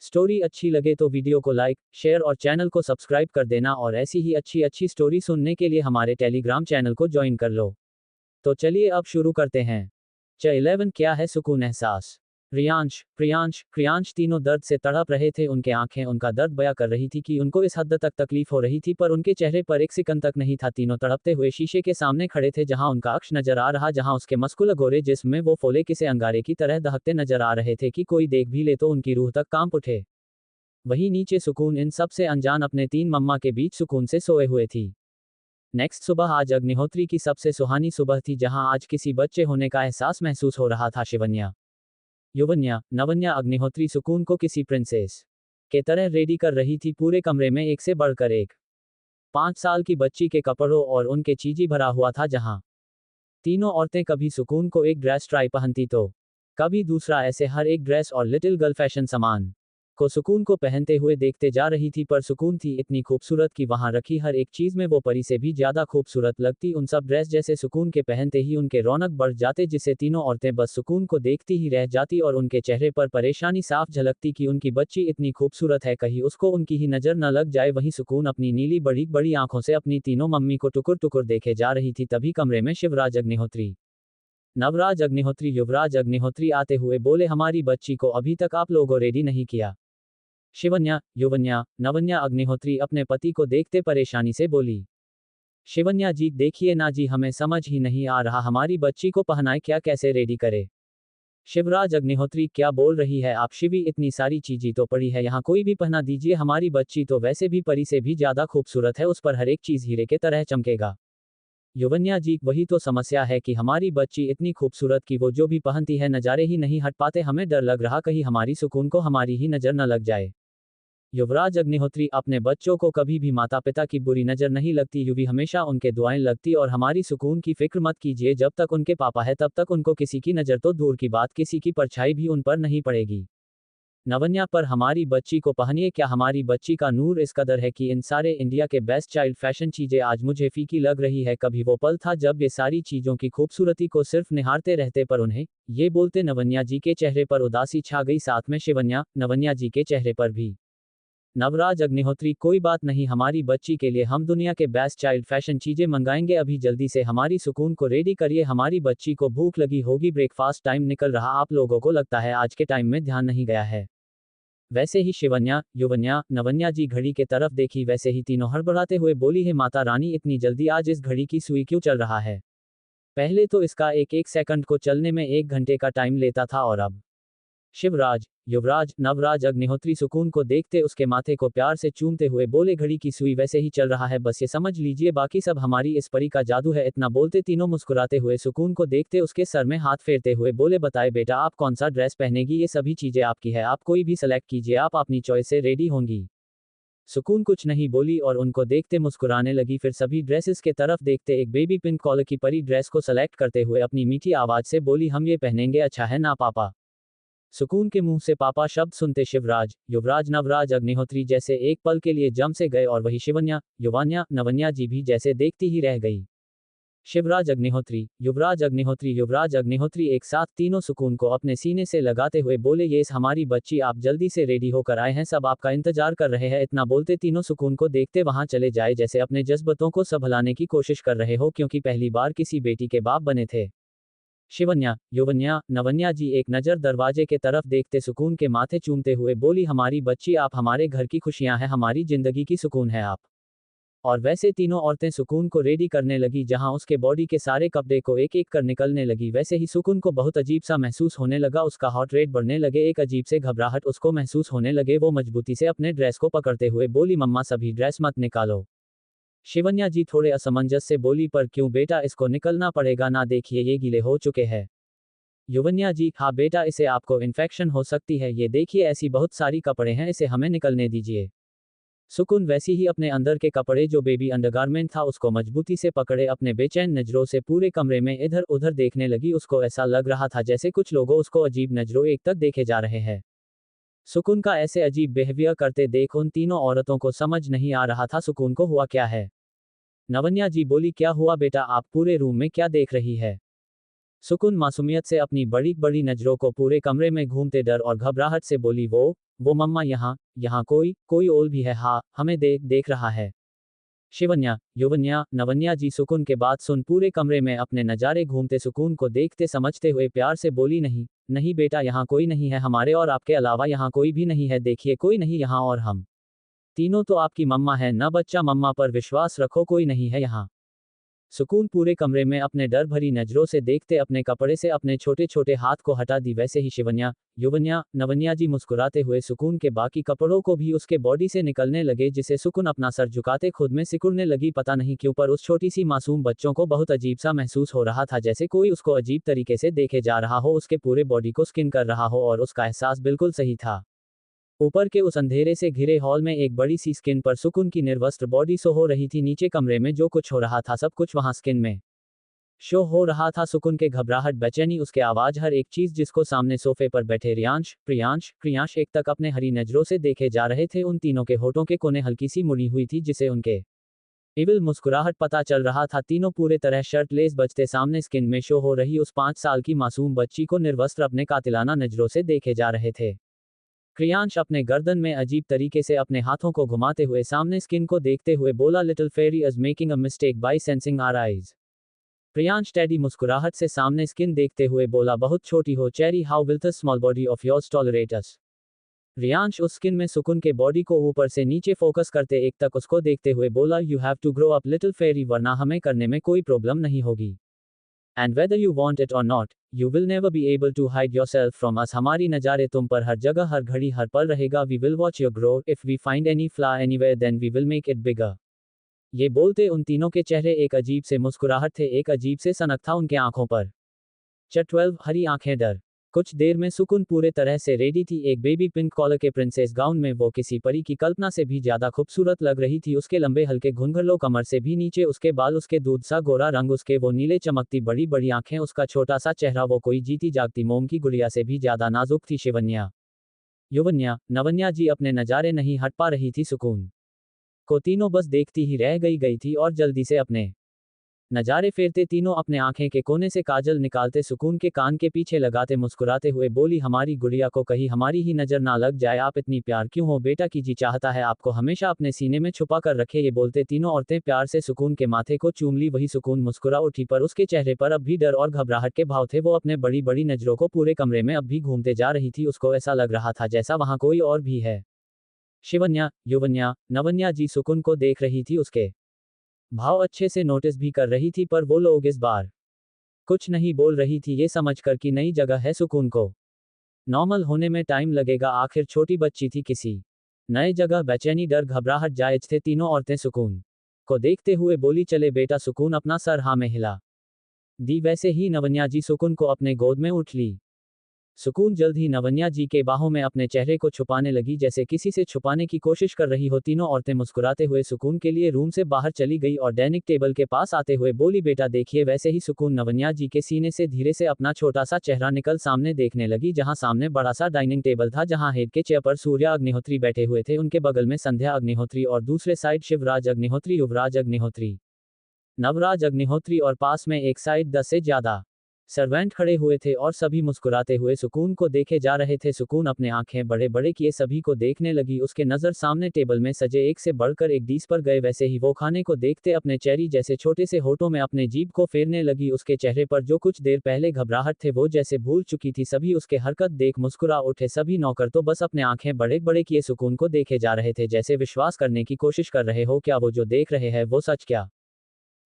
Story अच्छी लगे तो वीडियो को लाइक, शेयर और चैनल को सब्सक्राइब कर देना और ऐसी ही अच्छी अच्छी स्टोरी सुनने के लिए हमारे टेलीग्राम चैनल को ज्वाइन कर लो। तो चलिए अब शुरू करते हैं। च 11 क्या है सुकून एहसास। रियांश, प्रियांश, क्रियांश तीनों दर्द से तड़प रहे थे। उनके आंखें उनका दर्द बयां कर रही थी कि उनको इस हद तक तकलीफ हो रही थी, पर उनके चेहरे पर एक सिकन तक नहीं था। तीनों तड़पते हुए शीशे के सामने खड़े थे, जहां उनका अक्ष नजर आ रहा, जहां उसके मस्कुल गोरे जिस्म में वो फोले किसे अंगारे की तरह दहकते नजर आ रहे थे कि कोई देख भी ले तो उनकी रूह तक कांप उठे। वहीं नीचे सुकून इन सब से अनजान अपने तीन मम्मा के बीच सुकून से सोए हुए थी। नेक्स्ट सुबह आज अग्निहोत्री की सबसे सुहानी सुबह थी, जहां आज किसी बच्चे होने का एहसास महसूस हो रहा था। शिवन्या, युवन्या, नवन्या अग्निहोत्री सुकून को किसी प्रिंसेस के तरह रेडी कर रही थी। पूरे कमरे में एक से बढ़कर एक 5 साल की बच्ची के कपड़ों और उनके चीजी भरा हुआ था, जहां तीनों औरतें कभी सुकून को एक ड्रेस ट्राई पहनती तो कभी दूसरा। ऐसे हर एक ड्रेस और लिटिल गर्ल फैशन सामान को सुकून को पहनते हुए देखते जा रही थी, पर सुकून थी इतनी खूबसूरत कि वहां रखी हर एक चीज में वो परी से भी ज्यादा खूबसूरत लगती। उन सब ड्रेस जैसे सुकून के पहनते ही उनके रौनक बढ़ जाते, जिससे तीनों औरतें बस सुकून को देखती ही रह जाती और उनके चेहरे पर परेशानी साफ झलकती कि उनकी बच्ची इतनी खूबसूरत है, कहीं उसको उनकी ही नजर न लग जाए। वहीं सुकून अपनी नीली बड़ी बड़ी आंखों से अपनी तीनों मम्मी को टुकुर टुकुर देखे जा रही थी। तभी कमरे में शिवराज अग्निहोत्री, नवराज अग्निहोत्री, युवराज अग्निहोत्री आते हुए बोले, हमारी बच्ची को अभी तक आप लोगों रेडी नहीं किया। शिवन्या, युवन्या, नवन्या अग्निहोत्री अपने पति को देखते परेशानी से बोली। शिवन्या जी देखिए ना जी, हमें समझ ही नहीं आ रहा हमारी बच्ची को पहनाए क्या, कैसे रेडी करे। शिवराज अग्निहोत्री, क्या बोल रही है आप शिवी, इतनी सारी चीजें तो पड़ी है, यहाँ कोई भी पहना दीजिए। हमारी बच्ची तो वैसे भी परी से भी ज्यादा खूबसूरत है, उस पर हर एक चीज हीरे के तरह चमकेगा। युवन्या जी वही तो समस्या है कि हमारी बच्ची इतनी खूबसूरत कि वो जो भी पहनती है नजारे ही नहीं हट पाते। हमें डर लग रहा कहीं हमारी सुकून को हमारी ही नजर न लग जाए। युवराज अग्निहोत्री, अपने बच्चों को कभी भी माता पिता की बुरी नजर नहीं लगती, युवी हमेशा उनके दुआएं लगती। और हमारी सुकून की फिक्र मत कीजिए, जब तक उनके पापा है तब तक उनको किसी की नजर तो दूर की बात, किसी की परछाई भी उन पर नहीं पड़ेगी। नवन्या, पर हमारी बच्ची को पहनिए क्या, हमारी बच्ची का नूर इस कदर है कि इन सारे इंडिया के बेस्ट चाइल्ड फैशन चीजें आज मुझे फीकी लग रही है। कभी वो पल था जब ये सारी चीजों की खूबसूरती को सिर्फ निहारते रहते, पर उन्हें ये बोलते नवन्या जी के चेहरे पर उदासी छा गई, साथ में शिवन्या, नवन्या जी के चेहरे पर भी। नवराज अग्निहोत्री, कोई बात नहीं, हमारी बच्ची के लिए हम दुनिया के बेस्ट चाइल्ड फैशन चीजें मंगाएंगे। अभी जल्दी से हमारी सुकून को रेडी करिए, हमारी बच्ची को भूख लगी होगी। ब्रेकफास्ट टाइम निकल रहा, आप लोगों को लगता है आज के टाइम में ध्यान नहीं गया है। वैसे ही शिवन्या, युवन्या, नवन्या जी घड़ी के तरफ देखी, वैसे ही तीनों हड़बड़ाते हुए बोली है, माता रानी इतनी जल्दी आज इस घड़ी की सुई क्यों चल रहा है। पहले तो इसका एक एक सेकंड को चलने में 1 घंटे का टाइम लेता था और अब। शिवराज, युवराज, नवराज अग्निहोत्री सुकून को देखते उसके माथे को प्यार से चूमते हुए बोले, घड़ी की सुई वैसे ही चल रहा है, बस ये समझ लीजिए बाकी सब हमारी इस परी का जादू है। इतना बोलते तीनों मुस्कुराते हुए सुकून को देखते उसके सर में हाथ फेरते हुए बोले, बताए बेटा आप कौन सा ड्रेस पहनेगी, ये सभी चीजें आपकी है, आप कोई भी सेलेक्ट कीजिए, आप अपनी चॉइस से रेडी होंगी। सुकून कुछ नहीं बोली और उनको देखते मुस्कुराने लगी। फिर सभी ड्रेसेस के तरफ देखते एक बेबी पिंक कॉलर की परी ड्रेस को सेलेक्ट करते हुए अपनी मीठी आवाज से बोली, हम ये पहनेंगे, अच्छा है ना पापा। सुकून के मुंह से पापा शब्द सुनते शिवराज, युवराज, नवराज अग्निहोत्री जैसे एक पल के लिए जम से गए और वही शिवन्या, युवान्या, नवन्या जी भी जैसे देखती ही रह गई। शिवराज अग्निहोत्री, युवराज अग्निहोत्री, युवराज अग्निहोत्री एक साथ तीनों सुकून को अपने सीने से लगाते हुए बोले, ये हमारी बच्ची, आप जल्दी से रेडी होकर आए हैं, सब आपका इंतजार कर रहे हैं। इतना बोलते तीनों सुकून को देखते वहां चले जाए, जैसे अपने जज्बातों को संभलाने की कोशिश कर रहे हो, क्योंकि पहली बार किसी बेटी के बाप बने थे। शिवन्या, युवन्या, नवन्या जी एक नजर दरवाजे के तरफ देखते सुकून के माथे चूमते हुए बोली, हमारी बच्ची, आप हमारे घर की खुशियां हैं, हमारी जिंदगी की सुकून है आप। और वैसे तीनों औरतें सुकून को रेडी करने लगी, जहां उसके बॉडी के सारे कपड़े को एक एक कर निकलने लगी। वैसे ही सुकून को बहुत अजीब सा महसूस होने लगा, उसका हार्ट रेट बढ़ने लगे, एक अजीब से घबराहट उसको महसूस होने लगे। वो मजबूती से अपने ड्रेस को पकड़ते हुए बोली, मम्मा सभी ड्रेस मत निकालो। शिवन्या जी थोड़े असमंजस से बोली, पर क्यों बेटा, इसको निकलना पड़ेगा ना, देखिए ये गीले हो चुके हैं। युवन्या जी, हाँ बेटा, इसे आपको इन्फेक्शन हो सकती है, ये देखिए ऐसी बहुत सारी कपड़े हैं, इसे हमें निकलने दीजिए। सुकून वैसी ही अपने अंदर के कपड़े जो बेबी अंडरगारमेंट था उसको मजबूती से पकड़े अपने बेचैन नजरों से पूरे कमरे में इधर उधर देखने लगी। उसको ऐसा लग रहा था जैसे कुछ लोगों उसको अजीब नजरों एक तक देखे जा रहे हैं। सुकून का ऐसे अजीब बिहेवियर करते देख उन तीनों औरतों को समझ नहीं आ रहा था सुकून को हुआ क्या है। नवन्या जी बोली, क्या हुआ बेटा, आप पूरे रूम में क्या देख रही है। सुकून मासूमियत से अपनी बड़ी बड़ी नजरों को पूरे कमरे में घूमते डर और घबराहट से बोली, वो वो मम्मा यहाँ कोई और भी है, हाँ हमें देख रहा है। शिवन्या, युवन्या, नवन्या जी सुकून के बात सुन पूरे कमरे में अपने नज़ारे घूमते सुकून को देखते समझते हुए प्यार से बोली, नहीं नहीं बेटा, यहाँ कोई नहीं है, हमारे और आपके अलावा यहाँ कोई भी नहीं है, देखिए कोई नहीं यहाँ, और हम तीनों तो आपकी मम्मा है ना बच्चा, मम्मा पर विश्वास रखो, कोई नहीं है यहाँ। सुकून पूरे कमरे में अपने डर भरी नजरों से देखते अपने कपड़े से अपने छोटे छोटे हाथ को हटा दी। वैसे ही शिवन्या, युवन्या, नवन्या जी मुस्कुराते हुए सुकून के बाकी कपड़ों को भी उसके बॉडी से निकलने लगे, जिसे सुकून अपना सर झुकाते खुद में सिकुड़ने लगी। पता नहीं क्यों पर उस छोटी सी मासूम बच्चों को बहुत अजीब सा महसूस हो रहा था, जैसे कोई उसको अजीब तरीके से देखे जा रहा हो, उसके पूरे बॉडी को स्किन कर रहा हो, और उसका एहसास बिल्कुल सही था। ऊपर के उस अंधेरे से घिरे हॉल में एक बड़ी सी स्किन पर सुकून की निर्वस्त्र बॉडी शो हो रही थी। नीचे कमरे में जो कुछ हो रहा था सब कुछ वहां स्किन में शो हो रहा था। सुकून के घबराहट, बेचैनी, उसके आवाज, हर एक चीज जिसको सामने सोफे पर बैठे रियांश, प्रियांश, क्रियांश एक तक अपने हरी नजरों से देखे जा रहे थे। उन तीनों के होठों के कोने हल्की सी मुड़ी हुई थी, जिसे उनके इविल मुस्कुराहट पता चल रहा था। तीनों पूरे तरह शर्टलेस बचते सामने स्किन में शो हो रही उस 5 साल की मासूम बच्ची को निर्वस्त्र अपने कातिलाना नजरों से देखे जा रहे थे। क्रियांश अपने गर्दन में अजीब तरीके से अपने हाथों को घुमाते हुए सामने स्किन को देखते हुए बोला, little fairy is making a mistake by sensing our eyes. Priyansh टेडी मुस्कुराहट से सामने स्किन देखते हुए बोला, बहुत छोटी हो cherry, how will the small body of yours tolerate us. Riyansh उस स्किन में सुकून के बॉडी को ऊपर से नीचे फोकस करते एक तक उसको देखते हुए बोला, you have to grow up little fairy, वरना हमें करने में कोई प्रॉब्लम नहीं होगी। And whether you want it or not, you will never be able to hide your self from us. हमारी नज़ारे तुम पर हर जगह, हर घड़ी, हर पल रहेगा। We will watch your grow, if we find any flaw anywhere then we will make it bigger. ये बोलते उन तीनों के चेहरे एक अजीब से मुस्कुराहट थे, एक अजीब से सनक था उनके आंखों पर। 12 हरी आंखें डर। कुछ देर में सुकून पूरे तरह से रेडी थी। एक बेबी पिंक कॉलर के प्रिंसेस गाउन में वो किसी परी की कल्पना से भी ज्यादा खूबसूरत लग रही थी। उसके लंबे हल्के घुंघरू कमर से भी नीचे उसके बाल, उसके दूध सा गोरा रंग, उसके वो नीले चमकती बड़ी बड़ी आंखें, उसका छोटा सा चेहरा, वो कोई जीती जागती मोम की गुड़िया से भी ज्यादा नाजुक थी। शिवन्या, युवन्या, नवन्या जी अपने नजारे नहीं हट पा रही थी। सुकून को तीनों बस देखती ही रह गई थी और जल्दी से अपने नजारे फेरते तीनों अपने आंखें के कोने से काजल निकालते सुकून के कान के पीछे लगाते मुस्कुराते हुए बोली, हमारी गुड़िया को कहीं हमारी ही नजर ना लग जाए। आप इतनी प्यार क्यों हो बेटा की जी चाहता है आपको हमेशा अपने सीने में छुपा कर रखे। ये बोलते तीनों औरतें प्यार से सुकून के माथे को चूम ली। वही सुकून मुस्कुरा उठी, पर उसके चेहरे पर अब भी डर और घबराहट के भाव थे। वो अपने बड़ी बड़ी नजरों को पूरे कमरे में अब भी घूमते जा रही थी। उसको ऐसा लग रहा था जैसा वहां कोई और भी है। शिवन्या, युवन्या, नवन्या जी सुकून को देख रही थी, उसके भाव अच्छे से नोटिस भी कर रही थी, पर वो लोग इस बार कुछ नहीं बोल रही थी, ये समझकर कि नई जगह है, सुकून को नॉर्मल होने में टाइम लगेगा। आखिर छोटी बच्ची थी, किसी नए जगह बेचैनी, डर, घबराहट जायज थे। तीनों औरतें सुकून को देखते हुए बोली, चले बेटा। सुकून अपना सर हाँ में हिला दी। वैसे ही नवन्या जी सुकून को अपने गोद में उठ ली। सुकून जल्द ही नवन्या जी के बाहों में अपने चेहरे को छुपाने लगी, जैसे किसी से छुपाने की कोशिश कर रही हो। तीनों औरतें मुस्कुराते हुए सुकून के लिए रूम से बाहर चली गई और डाइनिंग टेबल के पास आते हुए बोली, बेटा देखिए। वैसे ही सुकून नवन्या जी के सीने से धीरे से अपना छोटा सा चेहरा निकल सामने देखने लगी, जहां सामने बड़ा सा डाइनिंग टेबल था, जहां हेड के चेयर पर सूर्या अग्निहोत्री बैठे हुए थे, उनके बगल में संध्या अग्निहोत्री और दूसरे साइड शिवराज अग्निहोत्री, युवराज अग्निहोत्री, नवराज अग्निहोत्री और पास में एक साइड 10 से ज्यादा सर्वेंट खड़े हुए थे और सभी मुस्कुराते हुए सुकून को देखे जा रहे थे। सुकून अपने आंखें बड़े बड़े किए सभी को देखने लगी। उसके नजर सामने टेबल में सजे एक से बढ़कर एक डिश पर गए। वैसे ही वो खाने को देखते अपने चेरी जैसे छोटे से होठों में अपने जीभ को फेरने लगी। उसके चेहरे पर जो कुछ देर पहले घबराहट थे वो जैसे भूल चुकी थी। सभी उसके हरकत देख मुस्कुरा उठे। सभी नौकर तो बस अपने आंखें बड़े बड़े किए सुकून को देखे जा रहे थे, जैसे विश्वास करने की कोशिश कर रहे हो, क्या वो जो देख रहे हैं वो सच? क्या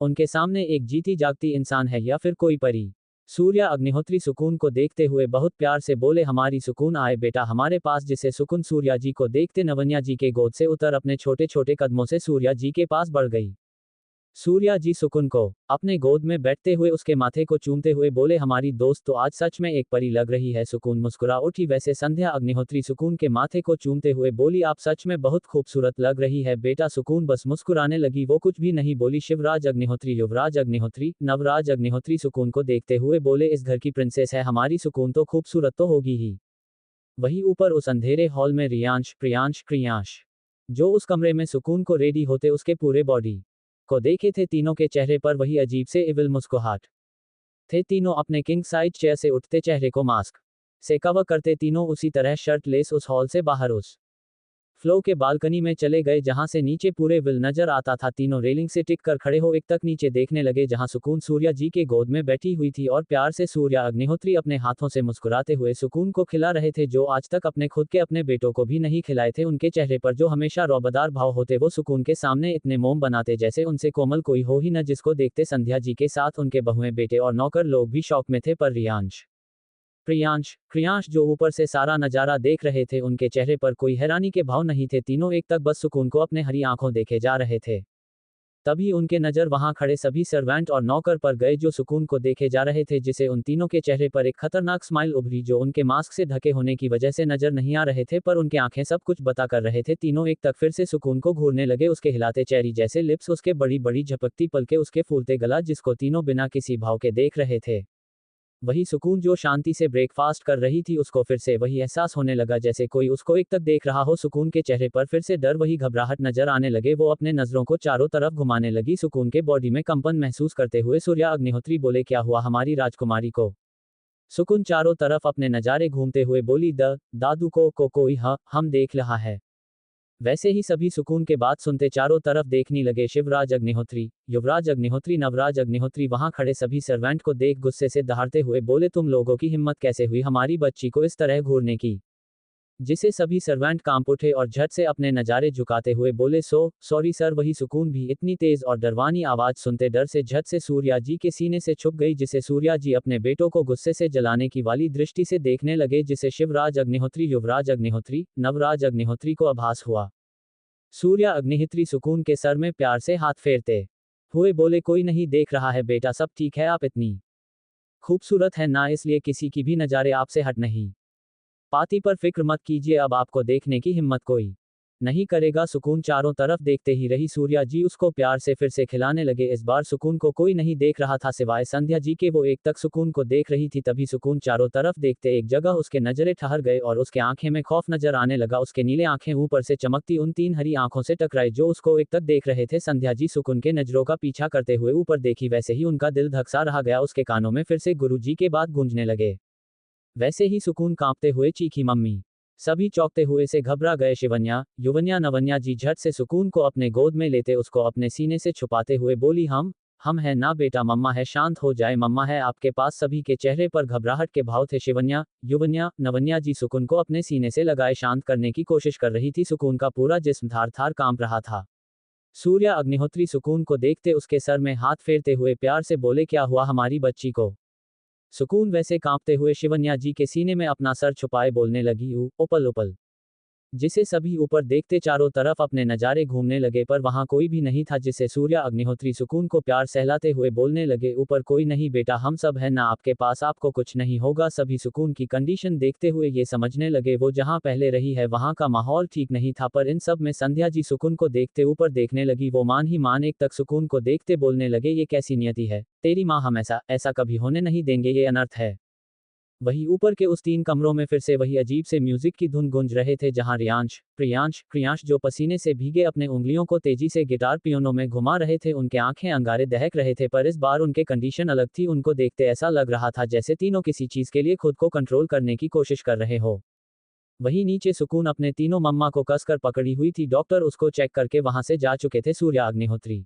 उनके सामने एक जीती जागती इंसान है या फिर कोई परी? सूर्या अग्निहोत्री सुकून को देखते हुए बहुत प्यार से बोले, हमारी सुकून आए बेटा हमारे पास। जिसे सुकून सूर्या जी को देखते नवन्या जी के गोद से उतर अपने छोटे छोटे कदमों से सूर्या जी के पास बढ़ गई। सूर्या जी सुकून को अपने गोद में बैठते हुए उसके माथे को चूमते हुए बोले, हमारी दोस्त तो आज सच में एक परी लग रही है। सुकून मुस्कुरा उठी। वैसे संध्या अग्निहोत्री सुकून के माथे को चूमते हुए बोली, आप सच में बहुत खूबसूरत लग रही है बेटा। सुकून बस मुस्कुराने लगी, वो कुछ भी नहीं बोली। शिवराज अग्निहोत्री, युवराज अग्निहोत्री, नवराज अग्निहोत्री सुकून को देखते हुए बोले, इस घर की प्रिंसेस है हमारी सुकून, तो खूबसूरत तो होगी ही। वही ऊपर उस अंधेरे हॉल में रियांश, प्रियांश, क्रियांश जो उस कमरे में सुकून को रेडी होते उसके पूरे बॉडी को देखे थे, तीनों के चेहरे पर वही अजीब से इविल मुस्कुराहट थे। तीनों अपने किंग साइज चेयर से उठते चेहरे को मास्क से कवर करते तीनों उसी तरह शर्टलेस उस हॉल से बाहर उस फ्लो के बालकनी में चले गए जहां से नीचे पूरे विल नजर आता था। तीनों रेलिंग से टिक कर खड़े हो एक तक नीचे देखने लगे जहां सुकून सूर्या जी के गोद में बैठी हुई थी और प्यार से सूर्या अग्निहोत्री अपने हाथों से मुस्कुराते हुए सुकून को खिला रहे थे, जो आज तक अपने खुद के अपने बेटों को भी नहीं खिलाए थे। उनके चेहरे पर जो हमेशा रौबदार भाव होते वो सुकून के सामने इतने मोम बनाते जैसे उनसे कोमल कोई हो ही न, जिसको देखते संध्या जी के साथ उनके बहुएं बेटे और नौकर लोग भी शौक में थे। पर क्रियांश जो ऊपर से सारा नजारा देख रहे थे, उनके चेहरे पर कोई हैरानी के भाव नहीं थे। तीनों एक तक बस सुकून को अपने हरी आंखों देखे जा रहे थे। तभी उनके नजर वहां खड़े सभी सर्वेंट और नौकर पर गए जो सुकून को देखे जा रहे थे, जिसे उन तीनों के चेहरे पर एक खतरनाक स्माइल उभरी जो उनके मास्क से ढके होने की वजह से नजर नहीं आ रहे थे, पर उनके आंखें सब कुछ बता कर रहे थे। तीनों एक तक फिर से सुकून को घूरने लगे, उसके हिलाते चेरी जैसे लिप्स, उसके बड़ी बड़ी झपकती पलके, उसके फूलते गला, जिसको तीनों बिना किसी भाव के देख रहे थे। वही सुकून जो शांति से ब्रेकफास्ट कर रही थी, उसको फिर से वही एहसास होने लगा जैसे कोई उसको एक तक देख रहा हो। सुकून के चेहरे पर फिर से डर, वही घबराहट नजर आने लगे। वो अपने नजरों को चारों तरफ घुमाने लगी, सुकून के बॉडी में कंपन महसूस करते हुए सूर्या अग्निहोत्री बोले, क्या हुआ हमारी राजकुमारी को? सुकून चारों तरफ अपने नजारे घूमते हुए बोली, दादू को कोई हम देख रहा है। वैसे ही सभी सुकून के बात सुनते चारों तरफ देखने लगे। शिवराज अग्निहोत्री, युवराज अग्निहोत्री, नवराज अग्निहोत्री वहां खड़े सभी सर्वेंट को देख गुस्से से दहाड़ते हुए बोले, तुम लोगों की हिम्मत कैसे हुई हमारी बच्ची को इस तरह घूरने की? जिसे सभी सर्वेंट कांप उठे और झट से अपने नजारे झुकाते हुए बोले, सॉरी सर। वही सुकून भी इतनी तेज और डरवानी आवाज सुनते डर से झट से सूर्या जी के सीने से छुप गई, जिसे सूर्या जी अपने बेटों को गुस्से से जलाने की वाली दृष्टि से देखने लगे, जिसे शिवराज अग्निहोत्री, युवराज अग्निहोत्री, नवराज अग्निहोत्री को आभास हुआ। सूर्या अग्निहोत्री सुकून के सर में प्यार से हाथ फेरते हुए बोले, कोई नहीं देख रहा है बेटा, सब ठीक है, आप इतनी खूबसूरत है ना, इसलिए किसी की भी नजारे आपसे हट नहीं पाती, पर फिक्र मत कीजिए, अब आपको देखने की हिम्मत कोई नहीं करेगा। सुकून चारों तरफ देखते ही रही। सूर्या जी उसको प्यार से फिर से खिलाने लगे। इस बार सुकून को कोई नहीं देख रहा था सिवाय संध्या जी के, वो एक तक सुकून को देख रही थी। तभी सुकून चारों तरफ देखते एक जगह उसके नजरें ठहर गए और उसके आंखें में खौफ नजर आने लगा। उसके नीले आंखें ऊपर से चमकती उन तीन हरी आंखों से टकराई जो उसको एक तक देख रहे थे। संध्या जी सुकून के नजरों का पीछा करते हुए ऊपर देखी, वैसे ही उनका दिल धकसा रहा गया। उसके कानों में फिर से गुरु जी के बात गूंजने लगे। वैसे ही सुकून कांपते हुए चीखी, मम्मी। सभी चौंकते हुए से घबरा गए। शिवन्या, युवन्या, नवन्या जी झट से सुकून को अपने गोद में लेते उसको अपने सीने से छुपाते हुए बोली, हम है ना बेटा, मम्मा है, शांत हो जाए, मम्मा है आपके पास। सभी के चेहरे पर घबराहट के भाव थे। शिवन्या, युवन्या, नवन्या जी सुकून को अपने सीने से लगाए शांत करने की कोशिश कर रही थी। सुकून का पूरा जिस्म थार थार कांप रहा था। सूर्या अग्निहोत्री सुकून को देखते उसके सर में हाथ फेरते हुए प्यार से बोले, क्या हुआ हमारी बच्ची को? सुकून वैसे कांपते हुए शिवन्या जी के सीने में अपना सर छुपाए बोलने लगी, उपल उपल। जिसे सभी ऊपर देखते चारों तरफ अपने नजारे घूमने लगे, पर वहां कोई भी नहीं था, जिसे सूर्या अग्निहोत्री सुकून को प्यार सहलाते हुए बोलने लगे, ऊपर कोई नहीं बेटा, हम सब है ना आपके पास, आपको कुछ नहीं होगा। सभी सुकून की कंडीशन देखते हुए ये समझने लगे वो जहां पहले रही है वहां का माहौल ठीक नहीं था। पर इन सब में संध्या जी सुकून को देखते ऊपर देखने लगी। वो मान ही मान एक तक सुकून को देखते बोलने लगे, ये कैसी नियति है तेरी माँ, हम ऐसा कभी होने नहीं देंगे, ये अनर्थ है। वही ऊपर के उस तीन कमरों में फिर से वही अजीब से म्यूजिक की धुन गूंज रहे थे, जहां क्रियांश जो पसीने से भीगे अपने उंगलियों को तेजी से गिटार पियोनो में घुमा रहे थे, उनके आंखें अंगारे दहक रहे थे। पर इस बार उनके कंडीशन अलग थी। उनको देखते ऐसा लग रहा था जैसे तीनों किसी चीज के लिए खुद को कंट्रोल करने की कोशिश कर रहे हो। वही नीचे सुकून अपने तीनों मम्मा को कसकर पकड़ी हुई थी। डॉक्टर उसको चेक करके वहां से जा चुके थे। सूर्या अग्निहोत्री,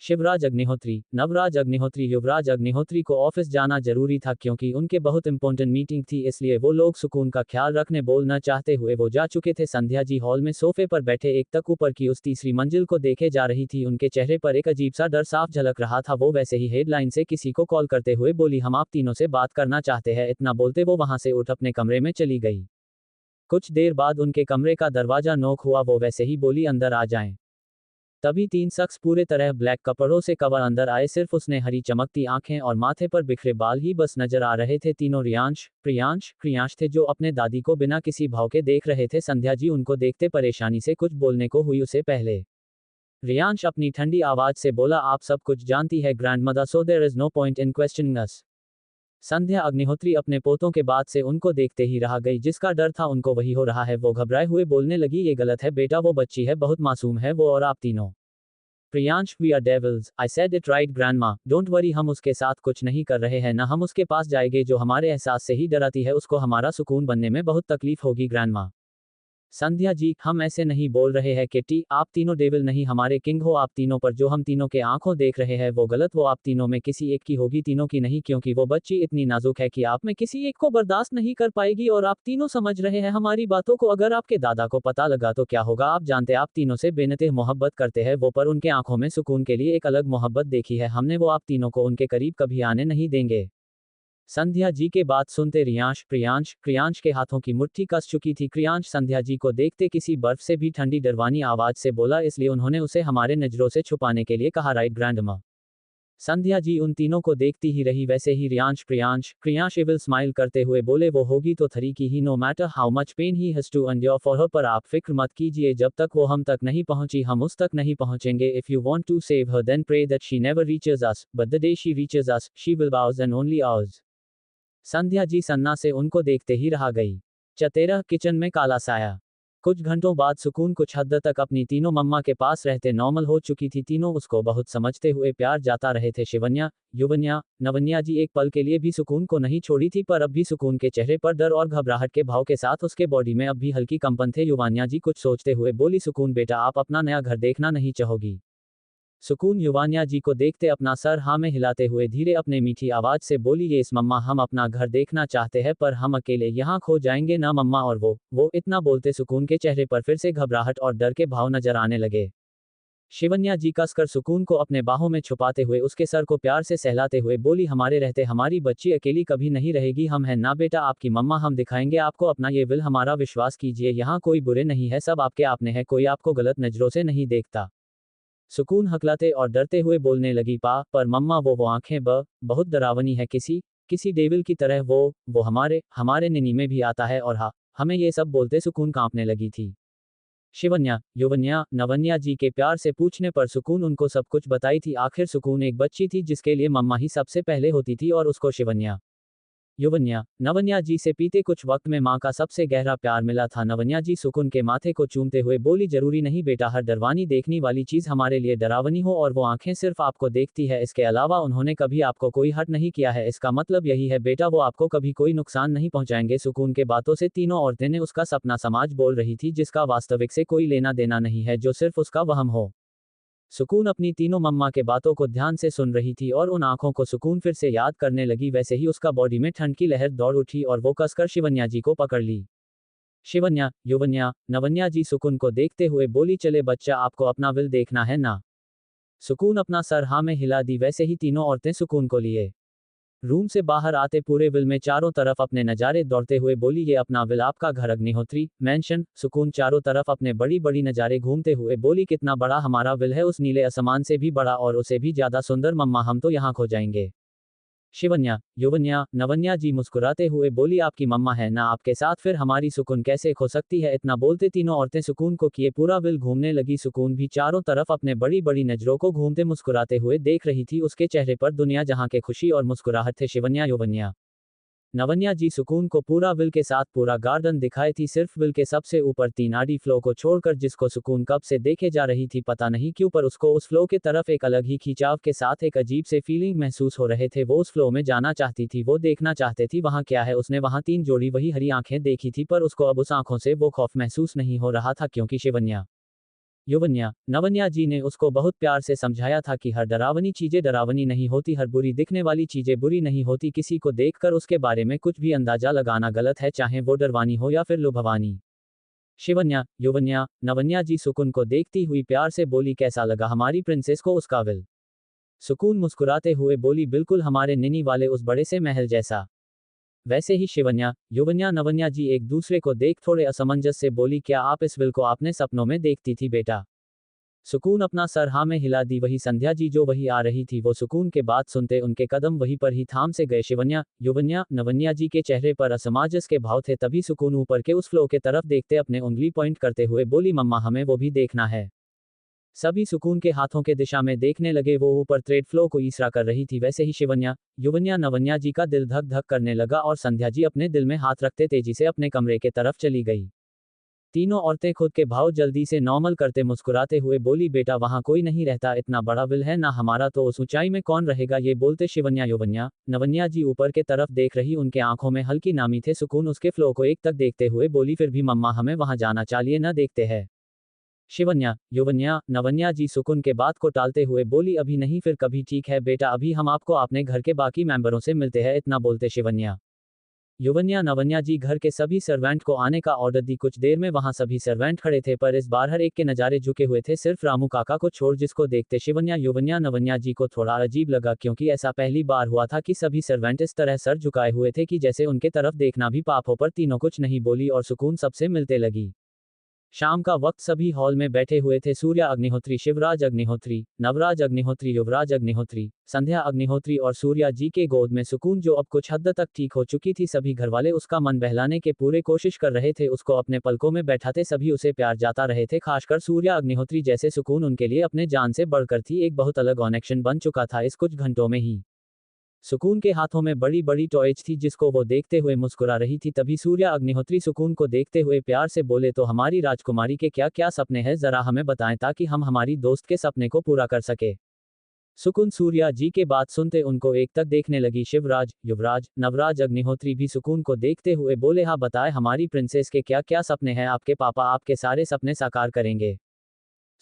शिवराज अग्निहोत्री, नवराज अग्निहोत्री, युवराज अग्निहोत्री को ऑफिस जाना जरूरी था क्योंकि उनके बहुत इंपॉर्टेंट मीटिंग थी, इसलिए वो लोग सुकून का ख्याल रखने बोल न चाहते हुए वो जा चुके थे। संध्या जी हॉल में सोफे पर बैठे एक तक ऊपर की उस तीसरी मंजिल को देखे जा रही थी। उनके चेहरे पर एक अजीब सा डर साफ झलक रहा था। वो वैसे ही हेडलाइन से किसी को कॉल करते हुए बोली, हम आप तीनों से बात करना चाहते हैं। इतना बोलते वो वहां से उठ अपने कमरे में चली गई। कुछ देर बाद उनके कमरे का दरवाजा नॉक हुआ। वो वैसे ही बोली, अंदर आ जाएं। तभी तीन शख्स पूरे तरह ब्लैक कपड़ों से कवर अंदर आए। सिर्फ उसने हरी चमकती आंखें और माथे पर बिखरे बाल ही बस नजर आ रहे थे। तीनों क्रियांश थे जो अपने दादी को बिना किसी भाव के देख रहे थे। संध्या जी उनको देखते परेशानी से कुछ बोलने को हुई उसे पहले रियांश अपनी ठंडी आवाज से बोला, आप सब कुछ जानती है grandmother, so there is no point in questioning us. Sandhya Agnihotri अपने पोतों के बाद से उनको देखते ही रह गई। जिसका डर था उनको वही हो रहा है। वो घबराए हुए बोलने लगी, ये गलत है बेटा, वो बच्ची है, बहुत मासूम है वो, और आप तीनों Priyansh, we are devils, I said it right grandma, don't worry, हम उसके साथ कुछ नहीं कर रहे हैं, ना हम उसके पास जाएंगे, जो हमारे एहसास से ही डराती है उसको हमारा सुकून बनने में बहुत तकलीफ होगी ग्रैंडमा। संध्या जी, हम ऐसे नहीं बोल रहे हैं किटी, आप तीनों डेविल नहीं हमारे किंग हो, आप तीनों पर जो हम तीनों के आंखों देख रहे हैं वो गलत, वो आप तीनों में किसी एक की होगी, तीनों की नहीं, क्योंकि वो बच्ची इतनी नाजुक है कि आप में किसी एक को बर्दाश्त नहीं कर पाएगी, और आप तीनों समझ रहे हैं हमारी बातों को, अगर आपके दादा को पता लगा तो क्या होगा, आप जानते आप तीनों से बेनतह मोहब्बत करते हैं वो, पर उनके आंखों में सुकून के लिए एक अलग मोहब्बत देखी है हमने, वो आप तीनों को उनके करीब कभी आने नहीं देंगे। संध्या जी के बात सुनते क्रियांश के हाथों की मुट्ठी कस चुकी थी। क्रियांश संध्या जी को देखते किसी बर्फ से भी ठंडी डरवानी आवाज से बोला, इसलिए उन्होंने उसे हमारे नजरों से छुपाने के लिए कहा, राइट ग्रैंडमा। संध्या जी उन तीनों को देखती ही रही, वैसे ही क्रियांश एविल स्माइल करते हुए बोले, वो होगी तो थरी की ही, no matter how much pain he has to endure for her, पर आप फिक्र मत कीजिए, जब तक वो हम तक नहीं पहुंची हम उस तक नहीं पहुंचेंगे। If you want to save her then pray that she never reaches us, but the day she reaches us she will be ours and only ours. Sandhya ji सन्ना से उनको देखते ही रह गई। चतेरा किचन में काला साया। कुछ घंटों बाद सुकून कुछ हद तक अपनी तीनों मम्मा के पास रहते नॉर्मल हो चुकी थी, तीनों उसको बहुत समझते हुए प्यार जाता रहे थे। शिवन्या, युवन्या, नवन्या जी एक पल के लिए भी सुकून को नहीं छोड़ी थी, पर अब भी सुकून के चेहरे पर डर और घबराहट के भाव के साथ उसके बॉडी में अब भी हल्की कंपन थे। युवान्या जी कुछ सोचते हुए बोली, सुकून बेटा, आप अपना नया घर देखना नहीं चाहोगी? सुकून युवान्या जी को देखते अपना सर हाँ में हिलाते हुए धीरे अपने मीठी आवाज से बोली, ये इस मम्मा, हम अपना घर देखना चाहते हैं, पर हम अकेले यहाँ खो जाएंगे ना मम्मा, और वो इतना बोलते सुकून के चेहरे पर फिर से घबराहट और डर के भाव नजर आने लगे। शिवन्या जी कसकर सुकून को अपने बाहों में छुपाते हुए उसके सर को प्यार से सहलाते हुए बोली, हमारे रहते हमारी बच्ची अकेली कभी नहीं रहेगी, हम हैं ना बेटा आपकी मम्मा, हम दिखाएंगे आपको अपना ये विल, हमारा विश्वास कीजिए, यहाँ कोई बुरे नहीं है, सब आपके आपने हैं, कोई आपको गलत नजरों से नहीं देखता। सुकून हकलाते और डरते हुए बोलने लगी, पर मम्मा वो आंखें बहुत डरावनी है, किसी डेविल की तरह, वो हमारे निनी में भी आता है, और हाँ, हमें ये सब बोलते सुकून कांपने लगी थी। शिवन्या, युवन्या, नवन्या जी के प्यार से पूछने पर सुकून उनको सब कुछ बताई थी। आखिर सुकून एक बच्ची थी जिसके लिए मम्मा ही सबसे पहले होती थी, और उसको शिवन्या, युवन्या, नवन्या जी से पीते कुछ वक्त में माँ का सबसे गहरा प्यार मिला था। नवन्या जी सुकून के माथे को चूमते हुए बोली, जरूरी नहीं बेटा हर डरवानी देखने वाली चीज हमारे लिए डरावनी हो, और वो आंखें सिर्फ आपको देखती है, इसके अलावा उन्होंने कभी आपको कोई हर्ट नहीं किया है, इसका मतलब यही है बेटा वो आपको कभी कोई नुकसान नहीं पहुंचाएंगे। सुकून के बातों से तीनों औरतें ने उसका सपना समाज बोल रही थी, जिसका वास्तविक से कोई लेना देना नहीं है, जो सिर्फ उसका वहम हो। सुकून अपनी तीनों मम्मा के बातों को ध्यान से सुन रही थी, और उन आंखों को सुकून फिर से याद करने लगी, वैसे ही उसका बॉडी में ठंड की लहर दौड़ उठी और वो कसकर शिवन्या जी को पकड़ ली। शिवन्या, युवन्या, नवन्या जी सुकून को देखते हुए बोली, चले बच्चा, आपको अपना विल देखना है ना? सुकून अपना सर हाँ में हिला दी, वैसे ही तीनों औरतें सुकून को लिए रूम से बाहर आते पूरे विल में चारों तरफ अपने नज़ारे दौड़ते हुए बोली, ये अपना विल आपका घर अग्निहोत्री मैंशन। सुकून चारों तरफ अपने बड़ी बड़ी नज़ारे घूमते हुए बोली, कितना बड़ा हमारा विल है, उस नीले आसमान से भी बड़ा और उसे भी ज्यादा सुंदर मम्मा, हम तो यहाँ खो जाएंगे। शिवन्या, युवन्या, नवन्या जी मुस्कुराते हुए बोली, आपकी मम्मा है ना आपके साथ, फिर हमारी सुकून कैसे खो सकती है? इतना बोलते तीनों औरतें सुकून को किए पूरा विल घूमने लगी। सुकून भी चारों तरफ अपने बड़ी बड़ी नजरों को घूमते मुस्कुराते हुए देख रही थी, उसके चेहरे पर दुनिया जहां के खुशी और मुस्कुराहट थे। शिवन्या, युवन्या, नवन्या जी सुकून को पूरा विल के साथ पूरा गार्डन दिखाई थी, सिर्फ विल के सबसे ऊपर 3 फ्लो को छोड़कर, जिसको सुकून कब से देखे जा रही थी पता नहीं क्यों, पर उसको उस फ्लो के तरफ एक अलग ही खिंचाव के साथ एक अजीब से फीलिंग महसूस हो रहे थे। वो उस फ्लो में जाना चाहती थी, वो देखना चाहती थी वहां क्या है। उसने वहां 3 जोड़ी वही हरी आंखें देखी थी, पर उसको अब उस आंखों से वो खौफ महसूस नहीं हो रहा था, क्योंकि शिवन्या, युवन्या, नवन्या जी ने उसको बहुत प्यार से समझाया था कि हर डरावनी चीजें डरावनी नहीं होती, हर बुरी दिखने वाली चीजें बुरी नहीं होती, किसी को देखकर उसके बारे में कुछ भी अंदाजा लगाना गलत है, चाहे वो डरवानी हो या फिर लुभावानी। शिवन्या, युवन्या, नवन्या जी सुकून को देखती हुई प्यार से बोली, कैसा लगा हमारी प्रिंसेस को उसका विल? सुकून मुस्कुराते हुए बोली, बिल्कुल हमारे निनी वाले उस बड़े से महल जैसा। वैसे ही शिवन्या, युवन्या, नवन्या जी एक दूसरे को देख थोड़े असमंजस से बोली, क्या आप इस विल को आपने सपनों में देखती थी बेटा? सुकून अपना सर हाँ में हिला दी। वही संध्या जी जो वही आ रही थी, वो सुकून के बात सुनते उनके कदम वहीं पर ही थाम से गए। शिवन्या, युवन्या, नवन्या जी के चेहरे पर असमंजस के भाव थे, तभी सुकून ऊपर के उस फ्लो के तरफ देखते अपने उंगली पॉइंट करते हुए बोली, मम्मा हमें वो भी देखना है। सभी सुकून के हाथों के दिशा में देखने लगे, वो ऊपर थ्रेड फ्लो को इशारा कर रही थी। वैसे ही शिवन्या, युवन्या, नवन्या जी का दिल धक धक करने लगा, और संध्या जी अपने दिल में हाथ रखते तेजी से अपने कमरे के तरफ चली गई। तीनों औरतें खुद के भाव जल्दी से नॉर्मल करते मुस्कुराते हुए बोली, बेटा वहां कोई नहीं रहता, इतना बड़ा विल है ना हमारा, तो उस ऊंचाई में कौन रहेगा। ये बोलते शिवन्या योवन्या नवन्या जी ऊपर के तरफ देख रही, उनके आंखों में हल्की नामी थे सुकून उसके फ्लो को एक तक देखते हुए बोली, फिर भी मम्मा हमें वहां जाना चाहिए न, देखते हैं। शिवन्या योवन्या नवन्या जी सुकून के बात को टालते हुए बोली, अभी नहीं, फिर कभी। ठीक है बेटा, अभी हम आपको अपने घर के बाकी मेंबरों से मिलते हैं, इतना बोलते शिवन्या योवन्या नवन्या जी घर के सभी सर्वेंट को आने का ऑर्डर दी। कुछ देर में वहां सभी सर्वेंट खड़े थे, पर इस बार हर एक के नज़ारे झुके हुए थे, सिर्फ रामू काका को छोड़, जिसको देखते शिवन्या योवन्या नवन्या जी को थोड़ा अजीब लगा, क्योंकि ऐसा पहली बार हुआ था कि सभी सर्वेंट इस तरह सर झुकाए हुए थे कि जैसे उनके तरफ देखना भी पाप हो। पर तीनों कुछ नहीं बोली और सुकून सबसे मिलते लगी। शाम का वक्त सभी हॉल में बैठे हुए थे। सूर्या अग्निहोत्री, शिवराज अग्निहोत्री, नवराज अग्निहोत्री, युवराज अग्निहोत्री, संध्या अग्निहोत्री और सूर्या जी के गोद में सुकून, जो अब कुछ हद तक ठीक हो चुकी थी। सभी घरवाले उसका मन बहलाने के पूरे कोशिश कर रहे थे, उसको अपने पलकों में बैठाते सभी उसे प्यार जाता रहे थे, खासकर सूर्या अग्निहोत्री, जैसे सुकून उनके लिए अपने जान से बढ़कर थी। एक बहुत अलग कनेक्शन बन चुका था इस कुछ घंटों में ही। सुकून के हाथों में बड़ी बड़ी टॉयज थी, जिसको वो देखते हुए मुस्कुरा रही थी। तभी सूर्या अग्निहोत्री सुकून को देखते हुए प्यार से बोले, तो हमारी राजकुमारी के क्या क्या सपने हैं, जरा हमें बताएं, ताकि हम हमारी दोस्त के सपने को पूरा कर सके। सुकून सूर्या जी के बात सुनते उनको एक तक देखने लगी। शिवराज युवराज नवराज अग्निहोत्री भी सुकून को देखते हुए बोले, हाँ बताए हमारी प्रिंसेस के क्या क्या सपने हैं, आपके पापा आपके सारे सपने साकार करेंगे।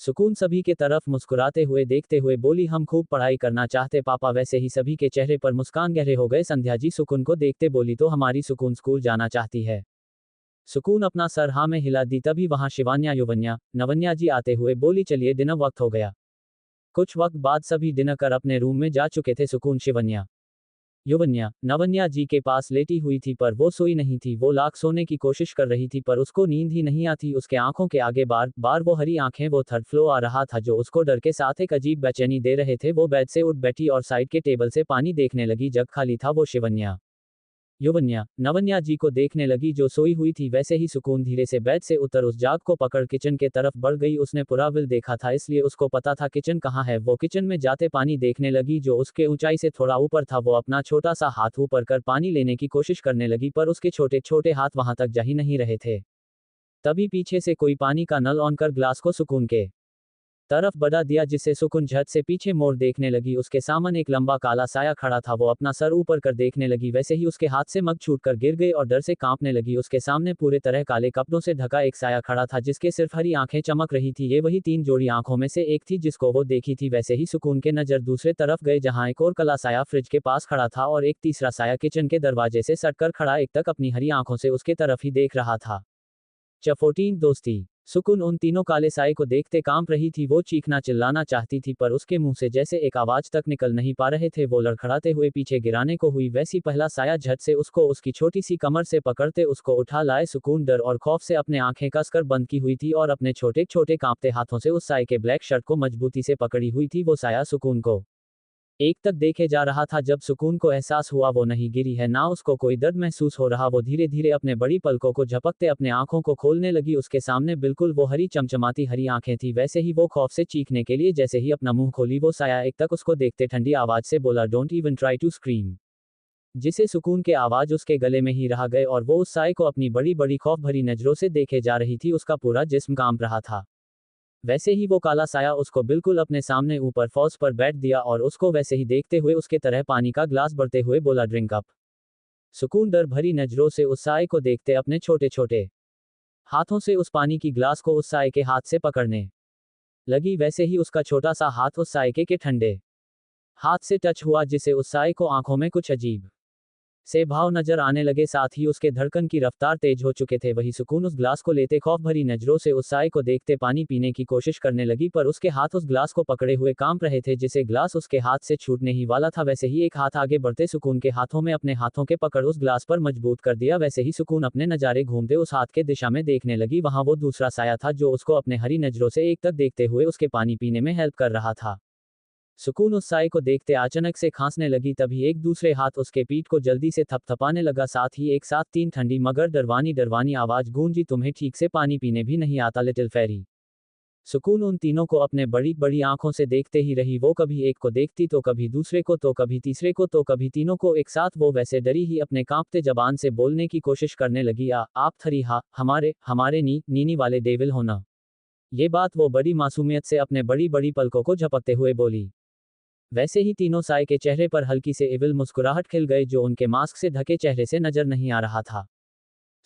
सुकून सभी के तरफ मुस्कुराते हुए देखते हुए बोली, हम खूब पढ़ाई करना चाहते पापा। वैसे ही सभी के चेहरे पर मुस्कान गहरे हो गए। संध्या जी सुकून को देखते बोली, तो हमारी सुकून स्कूल जाना चाहती है। सुकून अपना सर हाँ में हिला दी। तभी वहां शिवान्या योवन्या नवन्या जी आते हुए बोली, चलिए डिनर वक्त हो गया। कुछ वक्त बाद सभी डिनर कर अपने रूम में जा चुके थे। सुकून शिवन्या युवन्या नवन्या जी के पास लेटी हुई थी, पर वो सोई नहीं थी। वो लाख सोने की कोशिश कर रही थी, पर उसको नींद ही नहीं आती। उसके आंखों के आगे बार बार वो हरी आंखें, वो थर्ड फ्लो आ रहा था, जो उसको डर के साथ एक अजीब बेचैनी दे रहे थे। वो बेड से उठ बैठी और साइड के टेबल से पानी देखने लगी। जग खाली था। वो शिवन्या युवन्या नवन्या जी को देखने लगी, जो सोई हुई थी। वैसे ही सुकून धीरे से बेड से उतर उस जाग को पकड़ किचन के तरफ बढ़ गई। उसने पूरा विल देखा था, इसलिए उसको पता था किचन कहाँ है। वो किचन में जाते पानी देखने लगी, जो उसके ऊंचाई से थोड़ा ऊपर था। वो अपना छोटा सा हाथ ऊपर कर पानी लेने की कोशिश करने लगी, पर उसके छोटे छोटे हाथ वहां तक जा ही नहीं रहे थे। तभी पीछे से कोई पानी का नल ऑन कर ग्लास को सुकून के तरफ बढ़ा दिया, जिससे सुकून झट से पीछे मोड़ देखने लगी। उसके सामने एक लंबा काला साया खड़ा था। वो अपना सर ऊपर कर देखने लगी, वैसे ही उसके हाथ से मग छूट कर गिर गई और डर से कांपने लगी। उसके सामने पूरे तरह काले कपड़ों से ढका एक साया खड़ा था, जिसके सिर्फ हरी आंखें चमक रही थी। ये वही 3 जोड़ी आंखों में से एक थी जिसको वो देखी थी। वैसे ही सुकून के नजर दूसरे तरफ गए, जहां एक और काला साया फ्रिज के पास खड़ा था और एक तीसरा साया किचन के दरवाजे से सटकर खड़ा एक तक अपनी हरी आंखों से उसके तरफ ही देख रहा था। 14 दोस्ती सुकून उन तीनों काले साए को देखते कांप रही थी। वो चीखना चिल्लाना चाहती थी, पर उसके मुंह से जैसे एक आवाज तक निकल नहीं पा रहे थे। वो लड़खड़ाते हुए पीछे गिराने को हुई, वैसी पहला साया झट से उसको उसकी छोटी सी कमर से पकड़ते उसको उठा लाए। सुकून डर और खौफ से अपने आंखें कसकर बंद की हुई थी और अपने छोटे छोटे कांपते हाथों से उस साए के ब्लैक शर्ट को मजबूती से पकड़ी हुई थी। वो साया सुकून को एक तक देखे जा रहा था। जब सुकून को एहसास हुआ वो नहीं गिरी है, ना उसको कोई दर्द महसूस हो रहा, वो धीरे धीरे अपने बड़ी पलकों को झपकते अपने आंखों को खोलने लगी। उसके सामने बिल्कुल वो हरी चमचमाती हरी आंखें थी। वैसे ही वो खौफ से चीखने के लिए जैसे ही अपना मुंह खोली, वो साया एक तक उसको देखते ठंडी आवाज से बोला, don't even try to scream. जिसे सुकून के आवाज उसके गले में ही रह गए और वो उस साए को अपनी बड़ी बड़ी खौफ भरी नजरों से देखे जा रही थी। उसका पूरा जिस्म कांप रहा था। वैसे ही वो काला साया उसको बिल्कुल अपने सामने ऊपर फौज पर बैठ दिया और उसको वैसे ही देखते हुए उसके तरह पानी का ग्लास भरते हुए बोला, ड्रिंक अप। सुकून डर भरी नजरों से उस साए को देखते अपने छोटे छोटे हाथों से उस पानी की ग्लास को उस साए के हाथ से पकड़ने लगी। वैसे ही उसका छोटा सा हाथ उस साए के ठंडे हाथ से टच हुआ, जिससे उस साए को आंखों में कुछ अजीब से भाव नजर आने लगे। साथ ही उसके धड़कन की रफ्तार तेज हो चुके थे। वही सुकून उस ग्लास को लेते खौफ भरी नजरों से उस साए को देखते पानी पीने की कोशिश करने लगी, पर उसके हाथ उस ग्लास को पकड़े हुए कांप रहे थे, जिसे ग्लास उसके हाथ से छूटने ही वाला था। वैसे ही एक हाथ आगे बढ़ते सुकून के हाथों में अपने हाथों के पकड़ उस ग्लास पर मजबूत कर दिया। वैसे ही सुकून अपने नजारे घूमते उस हाथ के दिशा में देखने लगी। वहां वो दूसरा साया था, जो उसको अपने हरी नजरों से एक तक देखते हुए उसके पानी पीने में हेल्प कर रहा था। सुकून उस साए को देखते अचानक से खांसने लगी। तभी एक दूसरे हाथ उसके पीठ को जल्दी से थपथपाने लगा। साथ ही एक साथ 3 ठंडी मगर डरवानी डरवानी आवाज गूंजी, तुम्हें ठीक से पानी पीने भी नहीं आता लिटिल फेरी। सुकून उन तीनों को अपने बड़ी बड़ी आंखों से देखते ही रही। वो कभी एक को देखती तो कभी दूसरे को तो कभी तीसरे को तो कभी तीनों को एक साथ। वो वैसे डरी ही अपने कांपते जबान से बोलने की कोशिश करने लगी, आप थरी हमारे नीनी वाले डेविल हो ना। ये बात वो बड़ी मासूमियत से अपने बड़ी बड़ी पलकों को झपकते हुए बोली। वैसे ही तीनों साय के चेहरे पर हल्की से इविल मुस्कुराहट खिल गए जो उनके मास्क से ढके चेहरे से नजर नहीं आ रहा था।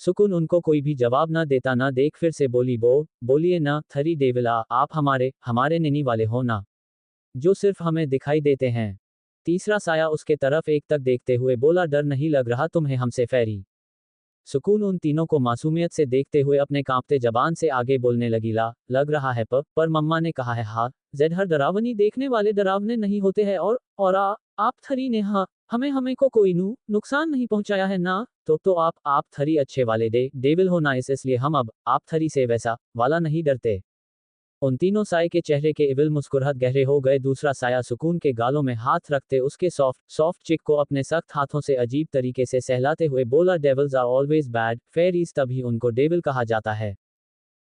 सुकून उनको कोई भी जवाब न देता न देख फिर से बोली, बोलिए ना थरी डेविल, आप हमारे निनी वाले हो ना, जो सिर्फ हमें दिखाई देते हैं। तीसरा साया उसके तरफ एक तक देखते हुए बोला, डर नहीं लग रहा तुम्हें हमसे फेरी। सुकून उन तीनों को मासूमियत से देखते हुए अपने कांपते जबान से आगे बोलने लगी, लग रहा है पर मम्मा ने कहा है हाँ जेड हर डरावनी देखने वाले डरावने नहीं होते हैं और आप थरी ने हाँ हमें को कोई नुकसान नहीं पहुंचाया है ना। तो आप थरी अच्छे वाले डेविल हो ना, इसलिए हम अब आप थरी से वैसा वाला नहीं डरते। उन तीनों साय के चेहरे के इविल मुस्कुराहट गहरे हो गए। दूसरा साया सुकून के गालों में हाथ रखते उसके सॉफ्ट चिक को अपने सख्त हाथों से अजीब तरीके से सहलाते हुए बोला, devils are always bad, fairies तभी उनको डेविल कहा जाता है।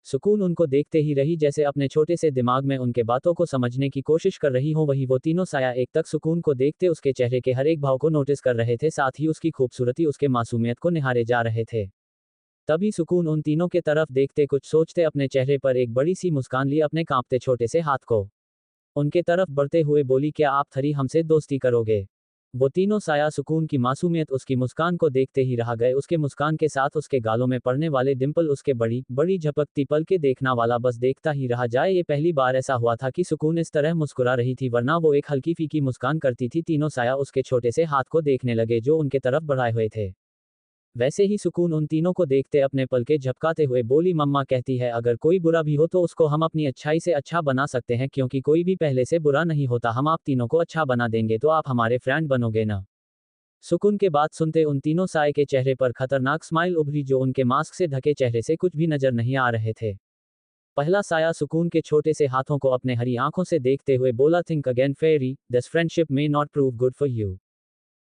सुकून उनको देखते ही रही जैसे अपने छोटे से दिमाग में उनके बातों को समझने की कोशिश कर रही हो। वही वो तीनों साया एक तक सुकून को देखते उसके चेहरे के हर एक भाव को नोटिस कर रहे थे, साथ ही उसकी खूबसूरती उसके मासूमियत को निहारे जा रहे थे। तभी सुकून उन तीनों के तरफ देखते कुछ सोचते अपने चेहरे पर एक बड़ी सी मुस्कान ली अपने कांपते छोटे से हाथ को उनके तरफ बढ़ते हुए बोली, क्या आप थरी हमसे दोस्ती करोगे। वो तीनों साया सुकून की मासूमियत उसकी मुस्कान को देखते ही रह गए। उसके मुस्कान के साथ उसके गालों में पड़ने वाले डिंपल, उसके बड़ी बड़ी झपकती पल के देखना वाला बस देखता ही रह जाए। ये पहली बार ऐसा हुआ था कि सुकून इस तरह मुस्कुरा रही थी, वरना वो एक हल्की फीकी मुस्कान करती थी। तीनों साया उसके छोटे से हाथ को देखने लगे जो उनके तरफ बढ़ाए हुए थे। वैसे ही सुकून उन तीनों को देखते अपने पलके झपकाते हुए बोली, मम्मा कहती है अगर कोई बुरा भी हो तो उसको हम अपनी अच्छाई से अच्छा बना सकते हैं, क्योंकि कोई भी पहले से बुरा नहीं होता। हम आप तीनों को अच्छा बना देंगे तो आप हमारे फ्रेंड बनोगे ना। सुकून के बात सुनते उन तीनों साय के चेहरे पर खतरनाक स्माइल उभरी जो उनके मास्क से ढके चेहरे से कुछ भी नजर नहीं आ रहे थे। पहला साया सुकून के छोटे से हाथों को अपने हरी आंखों से देखते हुए बोला, think again fairy, this friendship may not prove good for you.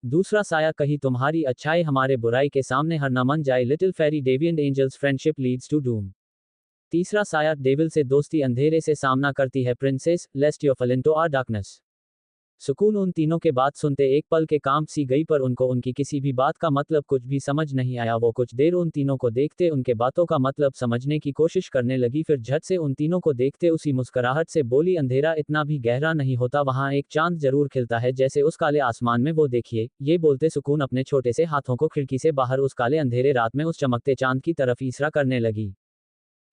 दूसरा साया, कहीं तुम्हारी अच्छाई हमारे बुराई के सामने हर न मन जाए, little fairy deviant angels friendship leads to doom. तीसरा साया, डेविल से दोस्ती अंधेरे से सामना करती है प्रिंसेस, लेस्ट योर फल इनटू आवर डार्कनेस। सुकून उन तीनों के बात सुनते एक पल के कांप सी गई, पर उनको उनकी किसी भी बात का मतलब कुछ भी समझ नहीं आया। वो कुछ देर उन तीनों को देखते उनके बातों का मतलब समझने की कोशिश करने लगी, फिर झट से उन तीनों को देखते उसी मुस्कुराहट से बोली, अंधेरा इतना भी गहरा नहीं होता, वहां एक चांद जरूर खिलता है जैसे उस काले आसमान में, वो देखिए। ये बोलते सुकून अपने छोटे से हाथों को खिड़की से बाहर उस काले अंधेरे रात में उस चमकते चांद की तरफ इशारा करने लगी।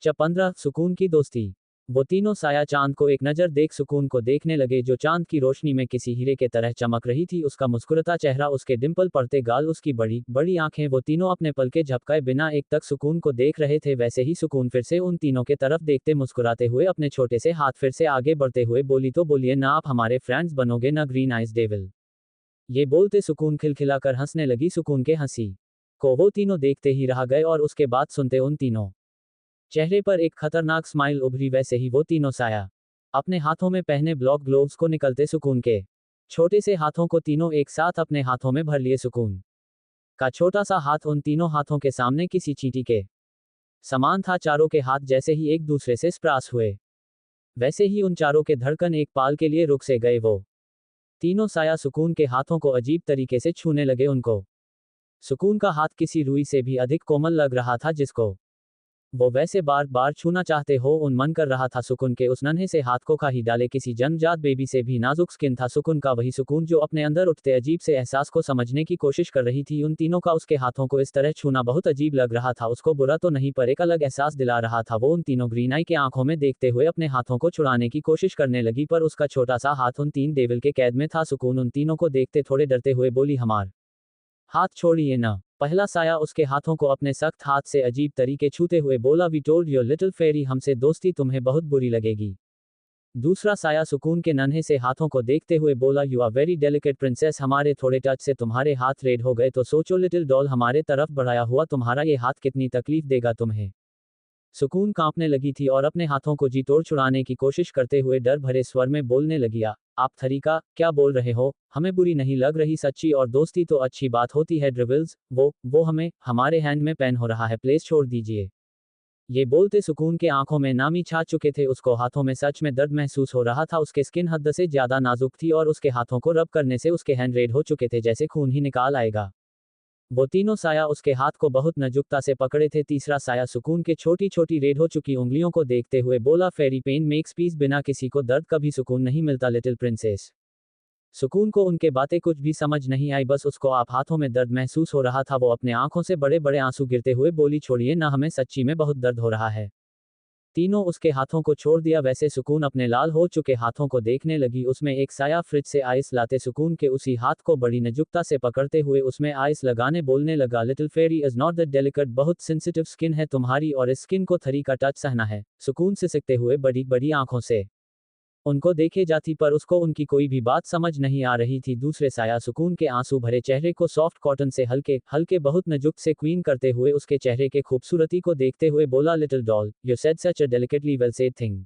15 सुकून की दोस्ती। वो तीनों साया चांद को एक नजर देख सुकून को देखने लगे जो चांद की रोशनी में किसी हीरे के तरह चमक रही थी। उसका मुस्कुराता चेहरा, उसके डिंपल पड़ते गाल, उसकी बड़ी बड़ी आंखें। वो तीनों अपने पलके झपकाए बिना एक तक सुकून को देख रहे थे। वैसे ही सुकून फिर से उन तीनों के तरफ देखते मुस्कुराते हुए अपने छोटे से हाथ फिर से आगे बढ़ते हुए बोली, तो बोलिए ना, आप हमारे फ्रेंड्स बनोगे ना ग्रीन आइज डेविल। ये बोलते सुकून खिलखिलाकर हंसने लगी। सुकून के हंसी को वो तीनों देखते ही रह गए और उसके बाद सुनते उन तीनों चेहरे पर एक खतरनाक स्माइल उभरी। वैसे ही वो तीनों साया अपने हाथों में पहने ब्लॉक ग्लोव्स को निकलते सुकून के छोटे से हाथों को तीनों एक साथ अपने हाथों में भर लिए। सुकून का छोटा सा हाथ उन तीनों हाथों के सामने किसी चींटी के समान था। चारों के हाथ जैसे ही एक दूसरे से स्प्रास हुए, वैसे ही उन चारों के धड़कन एक पाल के लिए रुक से गए। वो तीनों साया सुकून के हाथों को अजीब तरीके से छूने लगे। उनको सुकून का हाथ किसी रुई से भी अधिक कोमल लग रहा था, जिसको वो वैसे बार बार छूना चाहते हो उन मन कर रहा था। सुकून के उस नन्हे से हाथ को खा ही डाले किसी जन्मजात बेबी से भी नाजुक स्किन था सुकून का, वही सुकून जो अपने अंदर उठते अजीब से एहसास को समझने की कोशिश कर रही थी। उन तीनों का उसके हाथों को इस तरह छूना बहुत अजीब लग रहा था। उसको बुरा तो नहीं, पर एक अलग एहसास दिला रहा था। वो उन तीनों ग्रीन आई के आंखों में देखते हुए अपने हाथों को छुड़ाने की कोशिश करने लगी, पर उसका छोटा सा हाथ उन तीन डेविल के कैद में था। सुकून उन तीनों को देखते थोड़े डरते हुए बोली, हमार हाथ छोड़िए ना। पहला साया उसके हाथों को अपने सख्त हाथ से अजीब तरीके छूते हुए बोला, we told your little fairy, हमसे दोस्ती तुम्हें बहुत बुरी लगेगी। दूसरा साया सुकून के नन्हे से हाथों को देखते हुए बोला, you are very delicate princess, हमारे थोड़े टच से तुम्हारे हाथ रेड हो गए तो सोचो लिटिल डॉल, हमारे तरफ बढ़ाया हुआ तुम्हारा ये हाथ कितनी तकलीफ देगा तुम्हें। सुकून कांपने लगी थी और अपने हाथों को जी तोड़ छुड़ाने की कोशिश करते हुए डर भरे स्वर में बोलने लगी, आप थरीका क्या बोल रहे हो, हमें बुरी नहीं लग रही सच्ची, और दोस्ती तो अच्छी बात होती है ड्रिविल्स, वो हमें हमारे हैंड में पेन हो रहा है, प्लीज छोड़ दीजिए। ये बोलते सुकून के आंखों में नामी छा चुके थे, उसको हाथों में सच में दर्द महसूस हो रहा था, उसके स्किन हद से ज्यादा नाजुक थी और उसके हाथों को रब करने से उसके हैंड रेड हो चुके थे जैसे खून ही निकाल आएगा। वो तीनों साया उसके हाथ को बहुत नाजुकता से पकड़े थे। तीसरा साया सुकून के छोटी छोटी रेड हो चुकी उंगलियों को देखते हुए बोला, फेरी पेन मेक्स पीस, बिना किसी को दर्द कभी सुकून नहीं मिलता लिटिल प्रिंसेस। सुकून को उनके बातें कुछ भी समझ नहीं आई, बस उसको आप हाथों में दर्द महसूस हो रहा था। वो अपने आंखों से बड़े बड़े आंसू गिरते हुए बोली, छोड़िए ना, हमें सच्ची में बहुत दर्द हो रहा है। तीनों उसके हाथों को छोड़ दिया। वैसे सुकून अपने लाल हो चुके हाथों को देखने लगी। उसमें एक साया फ्रिज से आइस लाते सुकून के उसी हाथ को बड़ी नजुकता से पकड़ते हुए उसमें आइस लगाने बोलने लगा, little fairy is not that delicate, बहुत सेंसिटिव स्किन है तुम्हारी और इस स्किन को थरी का टच सहना है। सुकून सिसकते हुए बड़ी बड़ी आंखों से उनको देखे जाती, पर उसको उनकी कोई भी बात समझ नहीं आ रही थी। दूसरे साया सुकून के आंसू भरे चेहरे को सॉफ्ट कॉटन से हल्के हल्के बहुत नजुक से क्वीन करते हुए उसके चेहरे के खूबसूरती को देखते हुए बोला, little doll you said such a delicately well said thing.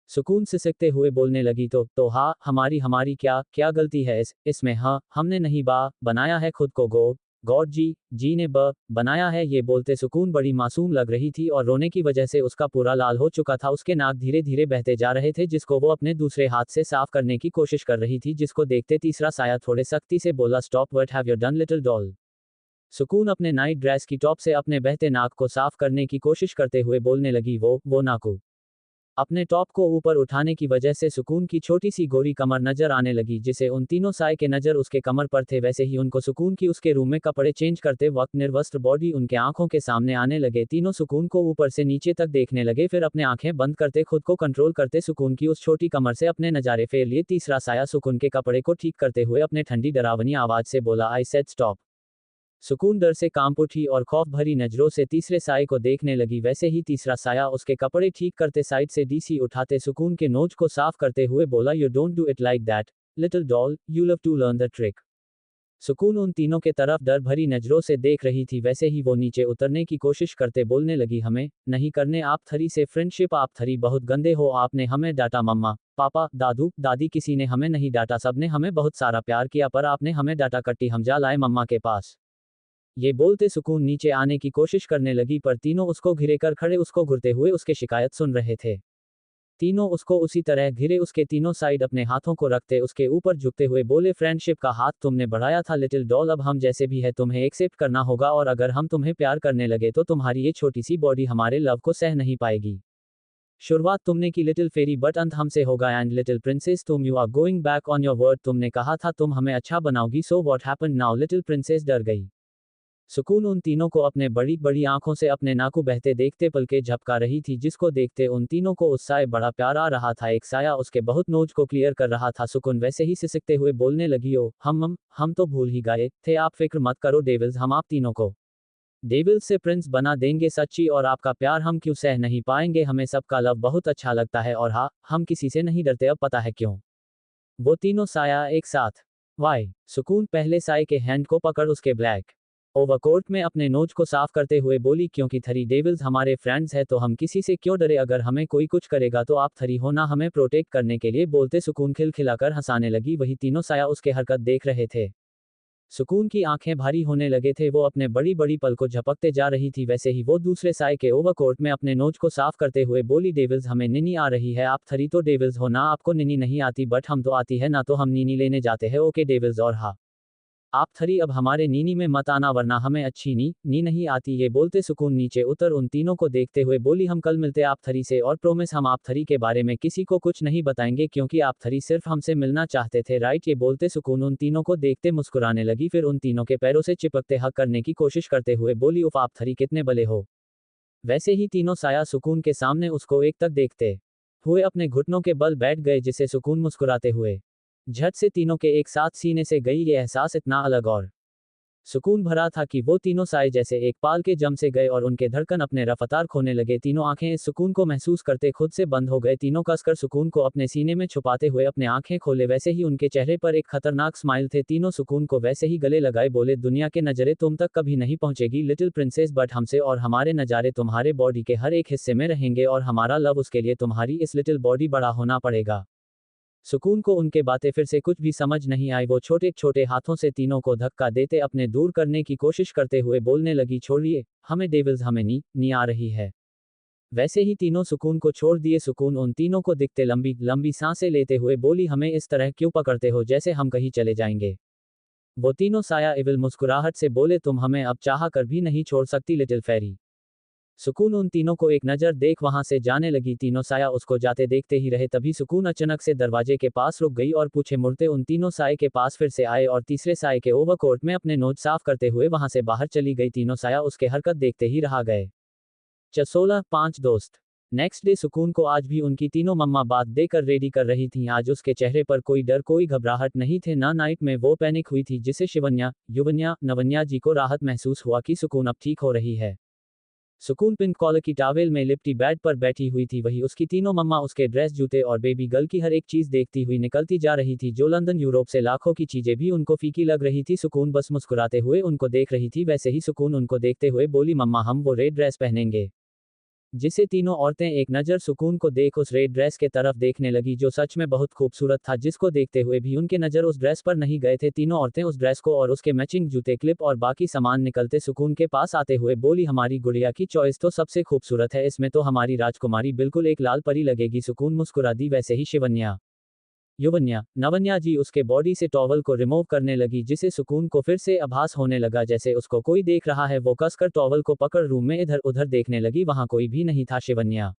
सुकून सिसकते हुए बोलने लगी, तो हाँ, हमारी हमारी क्या क्या गलती है इसमें? हाँ, हमने नहीं बनाया है खुद को, गॉड जी ने बनाया है। ये बोलते सुकून बड़ी मासूम लग रही थी और रोने की वजह से उसका पूरा लाल हो चुका था। उसके नाक धीरे धीरे बहते जा रहे थे जिसको वो अपने दूसरे हाथ से साफ करने की कोशिश कर रही थी, जिसको देखते तीसरा साया थोड़े सख्ती से बोला, stop, what have you done little doll. सुकून अपने नाइट ड्रेस की टॉप से अपने बहते नाक को साफ करने की कोशिश करते हुए बोलने लगी, वो नाकू। अपने टॉप को ऊपर उठाने की वजह से सुकून की छोटी सी गोरी कमर नजर आने लगी, जिसे उन तीनों साय के नजर उसके कमर पर थे। वैसे ही उनको सुकून की उसके रूम में कपड़े चेंज करते वक्त निर्वस्त्र बॉडी उनके आंखों के सामने आने लगे। तीनों सुकून को ऊपर से नीचे तक देखने लगे, फिर अपने आंखें बंद करते खुद को कंट्रोल करते सुकून की उस छोटी कमर से अपने नजारे फेर लिए। तीसरा साया सुकून के कपड़े को ठीक करते हुए अपने ठंडी डरावनी आवाज से बोला, आई सेड स्टॉप। सुकून डर से कांप उठी और खौफ भरी नजरों से तीसरे साये को देखने लगी। वैसे ही तीसरा साया उसके कपड़े ठीक करते साइड से डीसी उठाते सुकून के नोज को साफ करते हुए बोला, you don't do it like that little doll, you love to learn the trick. सुकून उन तीनों के तरफ डर भरी नजरों से देख रही थी। वैसे ही वो नीचे उतरने की कोशिश करते बोलने लगी, हमें नहीं करने आप थरी से फ्रेंडशिप, आप थरी बहुत गंदे हो, आपने हमें डांटा, मम्मा पापा दादू दादी किसी ने हमें नहीं डांटा, सबने हमें बहुत सारा प्यार किया, पर आपने हमें डांटा, कट्टी हम जा लाए मम्मा के पास। ये बोलते सुकून नीचे आने की कोशिश करने लगी, पर तीनों उसको घिरे कर खड़े उसको घुरते हुए उसके शिकायत सुन रहे थे। तीनों उसको उसी तरह घिरे, उसके तीनों साइड अपने हाथों को रखते उसके ऊपर झुकते हुए बोले, फ्रेंडशिप का हाथ तुमने बढ़ाया था लिटिल डॉल, अब हम जैसे भी है तुम्हें एक्सेप्ट करना होगा, और अगर हम तुम्हें प्यार करने लगे तो तुम्हारी ये छोटी सी बॉडी हमारे लव को सह नहीं पाएगी। शुरुआत तुमने की लिटिल फेरी, बट अंत हमसे होगा। एंड लिटिल प्रिंसेस, तुम you are going back on your word, तुमने कहा था तुम हमें अच्छा बनाओगी, so what happened now. Little princess डर गई। सुकून उन तीनों को अपने बड़ी बड़ी आंखों से अपने नाकू बहते देखते पलके झपका रही थी, जिसको देखते उन तीनों को उससे बड़ा प्यार आ रहा था। एक साया उसके बहुत नोज को क्लियर कर रहा था। सुकून वैसे ही सिसकते हुए बोलने लगी, ओ हम तो भूल ही गए थे, आप फिक्र मत करो डेविल्स, हम आप तीनों को डेविल्स से प्रिंस बना देंगे सच्ची, और आपका प्यार हम क्यों सह नहीं पाएंगे, हमें सबका लव बहुत अच्छा लगता है, और हाँ, हम किसी से नहीं डरते, अब पता है क्यों। वो तीनों साया एक साथ वाई। सुकून पहले साय के हैंड को पकड़ उसके ब्लैक ओवरकोट में अपने नोज को साफ करते हुए बोली, क्योंकि थरी डेविल्स हमारे फ्रेंड्स है तो हम किसी से क्यों डरे, अगर हमें कोई कुछ करेगा तो आप थरी हो ना, हमें प्रोटेक्ट करने के लिए। बोलते सुकून खिलखिलाकर हंसाने लगी। वही तीनों साया उसके हरकत देख रहे थे। सुकून की आंखें भारी होने लगे थे, वो अपने बड़ी बड़ी पल को झपकते जा रही थी। वैसे ही वो दूसरे साय के ओवरकोट में अपने नोज को साफ करते हुए बोली, डेविल्स हमें नीनी आ रही है, आप थरी तो डेविल्स हो ना, आपको नीनी नहीं आती, बट हम तो आती है ना, तो हम नीनी लेने जाते हैं, ओके डेविल्स, और हाँ, आप थरी अब हमारे नीनी में मत आना, वरना हमें अच्छी नी नहीं आती। ये बोलते सुकून नीचे उतर उन तीनों को देखते हुए बोली, हम कल मिलते आप थरी से, और प्रोमिस हम आप थरी के बारे में किसी को कुछ नहीं बताएंगे, क्योंकि आप थरी सिर्फ हमसे मिलना चाहते थे, राइट। ये बोलते सुकून उन तीनों को देखते मुस्कुराने लगी, फिर उन तीनों के पैरों से चिपकते हक करने की कोशिश करते हुए बोली, उफ आप थरी कितने बले हो। वैसे ही तीनों साया सुकून के सामने उसको एक तक देखते हुए अपने घुटनों के बल बैठ गए, जिसे सुकून मुस्कुराते हुए झट से तीनों के एक साथ सीने से गई। ये एहसास इतना अलग और सुकून भरा था कि वो तीनों साए जैसे एक पाल के जम से गए और उनके धड़कन अपने रफ्तार खोने लगे। तीनों आंखें इस सुकून को महसूस करते खुद से बंद हो गए। तीनों कसकर सुकून को अपने सीने में छुपाते हुए अपने आंखें खोले। वैसे ही उनके चेहरे पर एक खतरनाक स्माइल थे। तीनों सुकून को वैसे ही गले लगाए बोले, दुनिया के नजरे तुम तक कभी नहीं पहुंचेगी लिटिल प्रिंसेस, बट हमसे और हमारे नजारे तुम्हारे बॉडी के हर एक हिस्से में रहेंगे, और हमारा लव उसके लिए तुम्हारी इस लिटिल बॉडी बड़ा होना पड़ेगा। सुकून को उनके बातें फिर से कुछ भी समझ नहीं आई। वो छोटे छोटे हाथों से तीनों को धक्का देते अपने दूर करने की कोशिश करते हुए बोलने लगी, छोड़िए हमें डेविल्स, हमें नी आ रही है। वैसे ही तीनों सुकून को छोड़ दिए। सुकून उन तीनों को दिखते लंबी लंबी सांसें लेते हुए बोली, हमें इस तरह क्यों पकड़ते हो जैसे हम कहीं चले जाएंगे। वो तीनों साया इविल मुस्कुराहट से बोले, तुम हमें अब चाह कर भी नहीं छोड़ सकती लिटिल फेरी। सुकून उन तीनों को एक नज़र देख वहां से जाने लगी। तीनों साया उसको जाते देखते ही रहे। तभी सुकून अचानक से दरवाजे के पास रुक गई और पूछे मुड़ते उन तीनों साये के पास फिर से आए और तीसरे साये के ओवरकोट में अपने नोज साफ करते हुए वहां से बाहर चली गई। तीनों साया उसके हरकत देखते ही रह गए। 16 दोस्त। नेक्स्ट डे सुकून को आज भी उनकी तीनों मम्मा बात देकर रेडी कर रही थीं। आज उसके चेहरे पर कोई डर कोई घबराहट नहीं थे, ना नाइट में वो पैनिक हुई थी जिससे शिवन्या, युवन्या, नवन्या जी को राहत महसूस हुआ कि सुकून अब ठीक हो रही है। सुकून पिंक कॉलर की टावेल में लिपटी बेड पर बैठी हुई थी। वही उसकी तीनों मम्मा उसके ड्रेस, जूते और बेबी गर्ल की हर एक चीज देखती हुई निकलती जा रही थी। जो लंदन यूरोप से लाखों की चीजें भी उनको फीकी लग रही थी। सुकून बस मुस्कुराते हुए उनको देख रही थी। वैसे ही सुकून उनको देखते हुए बोली, मम्मा हम वो रेड ड्रेस पहनेंगे। जिसे तीनों औरतें एक नज़र सुकून को देख उस रेड ड्रेस के तरफ देखने लगी जो सच में बहुत खूबसूरत था, जिसको देखते हुए भी उनके नज़र उस ड्रेस पर नहीं गए थे। तीनों औरतें उस ड्रेस को और उसके मैचिंग जूते, क्लिप और बाकी सामान निकलते सुकून के पास आते हुए बोली, हमारी गुड़िया की चॉइस तो सबसे खूबसूरत है, इसमें तो हमारी राजकुमारी बिल्कुल एक लाल परी लगेगी। सुकून मुस्कुरा दी। वैसे ही शिवन्या, युवन्या, नवन्या जी उसके बॉडी से टॉवल को रिमूव करने लगी, जिसे सुकून को फिर से आभास होने लगा जैसे उसको कोई देख रहा है। वो कसकर टॉवल को पकड़ रूम में इधर उधर देखने लगी, वहां कोई भी नहीं था। शिवन्या,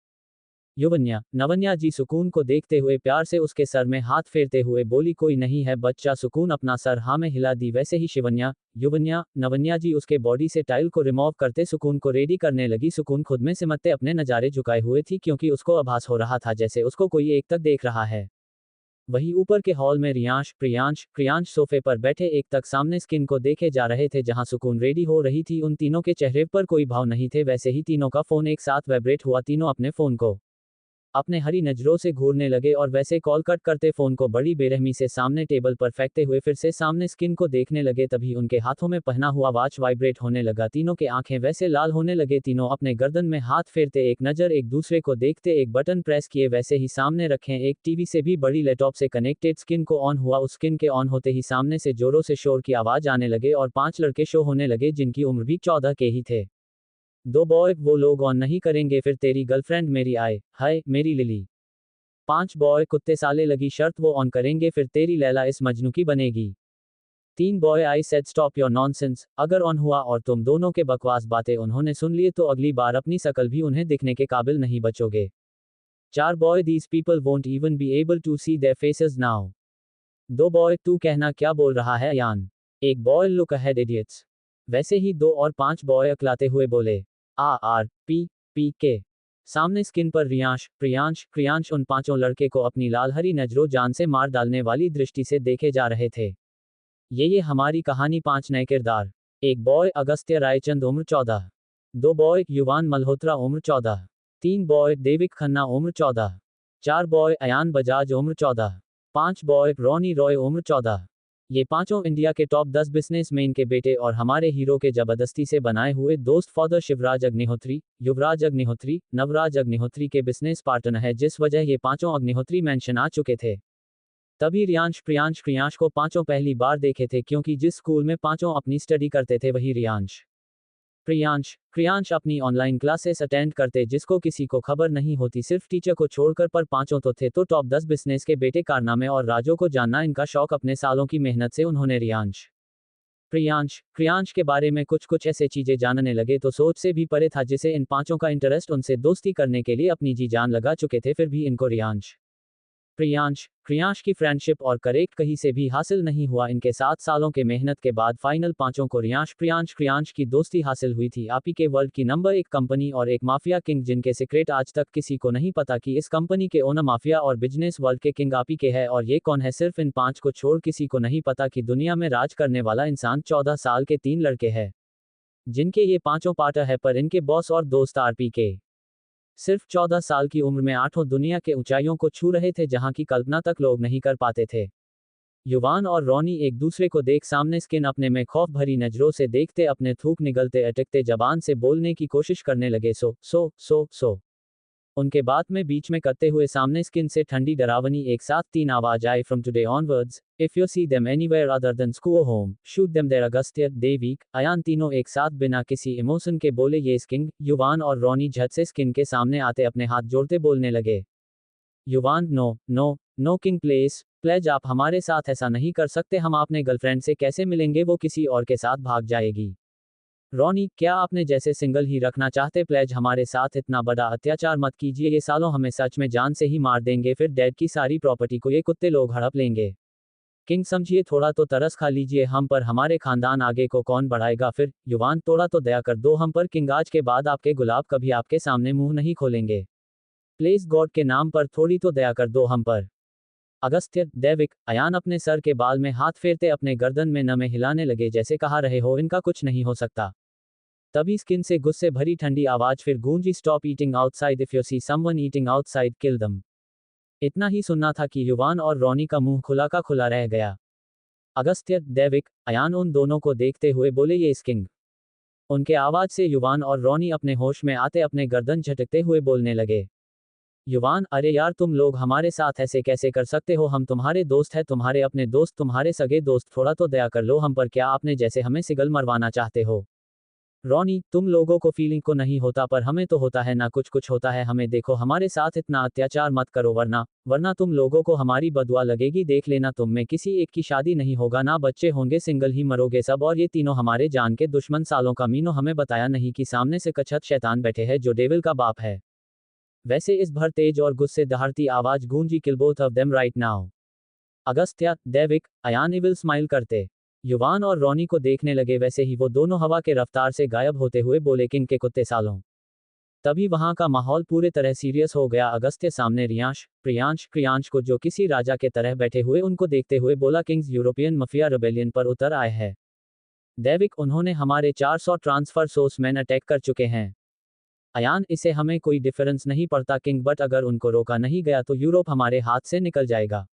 युवन्या, नवन्या जी सुकून को देखते हुए प्यार से उसके सर में हाथ फेरते हुए बोली, कोई नहीं है बच्चा। सुकून अपना सर हाँ में हिला दी। वैसे ही शिवन्या, युवन्या, नवन्या जी उसके बॉडी से टाइल को रिमूव करते सुकून को रेडी करने लगी। सुकून खुद में सिमटते अपने नज़ारे झुकाए हुए थी क्योंकि उसको आभास हो रहा था जैसे उसको कोई एक तक देख रहा है। वहीं ऊपर के हॉल में रियांश, प्रियांश सोफे पर बैठे एक तक सामने स्किन को देखे जा रहे थे जहां सुकून रेडी हो रही थी। उन तीनों के चेहरे पर कोई भाव नहीं थे। वैसे ही तीनों का फोन एक साथ वाइब्रेट हुआ। तीनों अपने फोन को अपने हरी नजरों से घूरने लगे और वैसे कॉल कट करते फोन को बड़ी बेरहमी से सामने टेबल पर फेंकते हुए फिर से सामने स्किन को देखने लगे। तभी उनके हाथों में पहना हुआ वॉच वाइब्रेट होने लगा। तीनों के आंखें वैसे लाल होने लगे। तीनों अपने गर्दन में हाथ फेरते एक नजर एक दूसरे को देखते एक बटन प्रेस किए। वैसे ही सामने रखें एक टीवी से भी बड़ी लैपटॉप से कनेक्टेड स्किन को ऑन हुआ। उस स्किन के ऑन होते ही सामने से जोरों से शोर की आवाज आने लगे और 5 लड़के शो होने लगे जिनकी उम्र भी 14 के ही थे। 2 बॉय, वो लोग ऑन नहीं करेंगे फिर तेरी गर्लफ्रेंड मेरी आए, हाय मेरी लिली। 5 बॉय, कुत्ते साले लगी शर्त वो ऑन करेंगे फिर तेरी लैला इस मजनू की बनेगी। 3 boy, I said stop your nonsense, अगर ऑन हुआ और तुम दोनों के बकवास बातें उन्होंने सुन लिए तो अगली बार अपनी शकल भी उन्हें दिखने के काबिल नहीं बचोगे। 4 boy, these people won't even be able to see their faces now. 2 boy, तू कहना क्या बोल रहा है यान। 1 बॉय, लुक अहेड इडियट्स। वैसे ही 2 और 5 बॉय अकलाते हुए बोले, पी के। सामने स्किन पर रियांश, प्रियांश उन 5 लड़के को अपनी लाल हरी नजरों जान से मार डालने वाली दृष्टि से देखे जा रहे थे। ये हमारी कहानी 5 नए किरदार। 1 बॉय, अगस्त्य रायचंद उम्र 14। 2 बॉय, युवान मल्होत्रा उम्र 14। 3 बॉय, देविक खन्ना उम्र 14। 4 बॉय, अयान बजाज उम्र 14। 5 बॉय, रॉनी रॉय उम्र 14। ये पांचों इंडिया के टॉप 10 बिजनेसमैन के बेटे और हमारे हीरो के जबरदस्ती से बनाए हुए दोस्त फादर शिवराज अग्निहोत्री, युवराज अग्निहोत्री, नवराज अग्निहोत्री के बिजनेस पार्टनर है, जिस वजह ये पांचों अग्निहोत्री मेंशन आ चुके थे। तभी रियांश, प्रियांश को पांचों पहली बार देखे थे क्योंकि जिस स्कूल में पांचों अपनी स्टडी करते थे वही रियांश, प्रियांश अपनी ऑनलाइन क्लासेस अटेंड करते जिसको किसी को खबर नहीं होती सिर्फ टीचर को छोड़कर, पर पांचों तो थे। तो टॉप 10 बिजनेस के बेटे कारनामे और राजों को जानना इनका शौक अपने सालों की मेहनत से उन्होंने रियांश, प्रियांश के बारे में कुछ ऐसे चीजें जानने लगे तो सोच से भी परे था, जिसे इन पांचों का इंटरेस्ट उनसे दोस्ती करने के लिए अपनी जी जान लगा चुके थे। फिर भी इनको रियांश, प्रियांश की फ्रेंडशिप और करेक्ट कहीं से भी हासिल नहीं हुआ। इनके 7 सालों के मेहनत के बाद फाइनल पांचों को प्रियांश की दोस्ती हासिल हुई थी। आपी के वर्ल्ड की नंबर 1 कंपनी और एक माफिया किंग जिनके सीक्रेट आज तक किसी को नहीं पता कि इस कंपनी के ओनर माफिया और बिजनेस वर्ल्ड के किंग आपी के है और ये कौन है। सिर्फ इन 5 को छोड़ किसी को नहीं पता कि दुनिया में राज करने वाला इंसान 14 साल के 3 लड़के हैं जिनके ये पांचों पार्टनर है, पर इनके बॉस और दोस्त आरपी के सिर्फ 14 साल की उम्र में 8 दुनिया के ऊंचाइयों को छू रहे थे जहां की कल्पना तक लोग नहीं कर पाते थे। युवान और रॉनी एक दूसरे को देख सामने स्किन अपने में खौफ भरी नजरों से देखते अपने थूक निगलते अटकते जबान से बोलने की कोशिश करने लगे, सो उनके बात में बीच में करते हुए सामने स्किन से ठंडी डरावनी एक साथ 3 आवाज आए from today onwards, if you see them anywhere other than school home, shoot them there. Agastya, Devik, Ayaan तीनों एक साथ बिना किसी इमोशन के बोले ये किंग। युवान और रॉनी झट से स्किन के सामने आते अपने हाथ जोड़ते बोलने लगे। Yuvaan, no no no king place, please आप हमारे साथ ऐसा नहीं कर सकते, हम अपने गर्लफ्रेंड से कैसे मिलेंगे, वो किसी और के साथ भाग जाएगी। रॉनी, क्या आपने जैसे सिंगल ही रखना चाहते, प्लेज हमारे साथ इतना बड़ा अत्याचार मत कीजिए, ये सालों हमें सच में जान से ही मार देंगे, फिर डैड की सारी प्रॉपर्टी को ये कुत्ते लोग हड़प लेंगे। किंग समझिए, थोड़ा तो तरस खा लीजिए हम पर, हमारे खानदान आगे को कौन बढ़ाएगा फिर। युवान, थोड़ा तो दया कर दो हम पर किंग, आज के बाद आपके गुलाब कभी आपके सामने मुंह नहीं खोलेंगे, प्लीज गॉड के नाम पर थोड़ी तो दया कर दो हम पर। अगस्त्य, दैविक, अयान अपने सर के बाल में हाथ फेरते अपने गर्दन में नमे हिलाने लगे जैसे कहा रहे हो इनका कुछ नहीं हो सकता। तभी स्किन से गुस्से भरी ठंडी आवाज फिर गूंजी, stop eating outside, if you see someone eating outside kill them. इतना ही सुनना था कि युवान और रॉनी का मुंह खुला का खुला रह गया। अगस्त्य, दैविक, अयान उन दोनों को देखते हुए बोले ये किंग। उनके आवाज से युवान और रॉनी अपने होश में आते अपने गर्दन झटकते हुए बोलने लगे। युवान, अरे यार तुम लोग हमारे साथ ऐसे कैसे कर सकते हो, हम तुम्हारे दोस्त हैं, तुम्हारे अपने दोस्त, तुम्हारे सगे दोस्त, थोड़ा तो दया कर लो हम पर, क्या आपने जैसे हमें सिगल मरवाना चाहते हो। रॉनी, तुम लोगों को फीलिंग को नहीं होता पर हमें तो होता है ना, कुछ कुछ होता है हमें, देखो हमारे साथ इतना अत्याचार मत करो वरना वरना तुम लोगों को हमारी बदुआ लगेगी, देख लेना तुम में किसी एक की शादी नहीं होगा, ना बच्चे होंगे, सिंगल ही मरोगे सब, और ये तीनों हमारे जान के दुश्मन सालों का मीनो, हमें बताया नहीं कि सामने से कछत शैतान बैठे हैं जो डेविल का बाप है। वैसे इस भर तेज और गुस्से दहाड़ती आवाज गूंजी, kill both of them right now. Agastya, Daivik, Ayaan evil smile करते युवान और रॉनी को देखने लगे, वैसे ही वो दोनों हवा के रफ्तार से गायब होते हुए बोले, किंग के कुत्ते सालों। तभी वहां का माहौल पूरे तरह सीरियस हो गया। अगस्त्य सामने रियांश, प्रियांश, क्रियांश को जो किसी राजा के तरह बैठे हुए उनको देखते हुए बोला, किंग्स यूरोपियन माफिया रिबेलियन पर उतर आए हैं। दैविक, उन्होंने हमारे 400 ट्रांसफर सोर्स मैन अटैक कर चुके हैं। अयान, इसे हमें कोई डिफरेंस नहीं पड़ता किंग, बट अगर उनको रोका नहीं गया तो यूरोप हमारे हाथ से निकल जाएगा।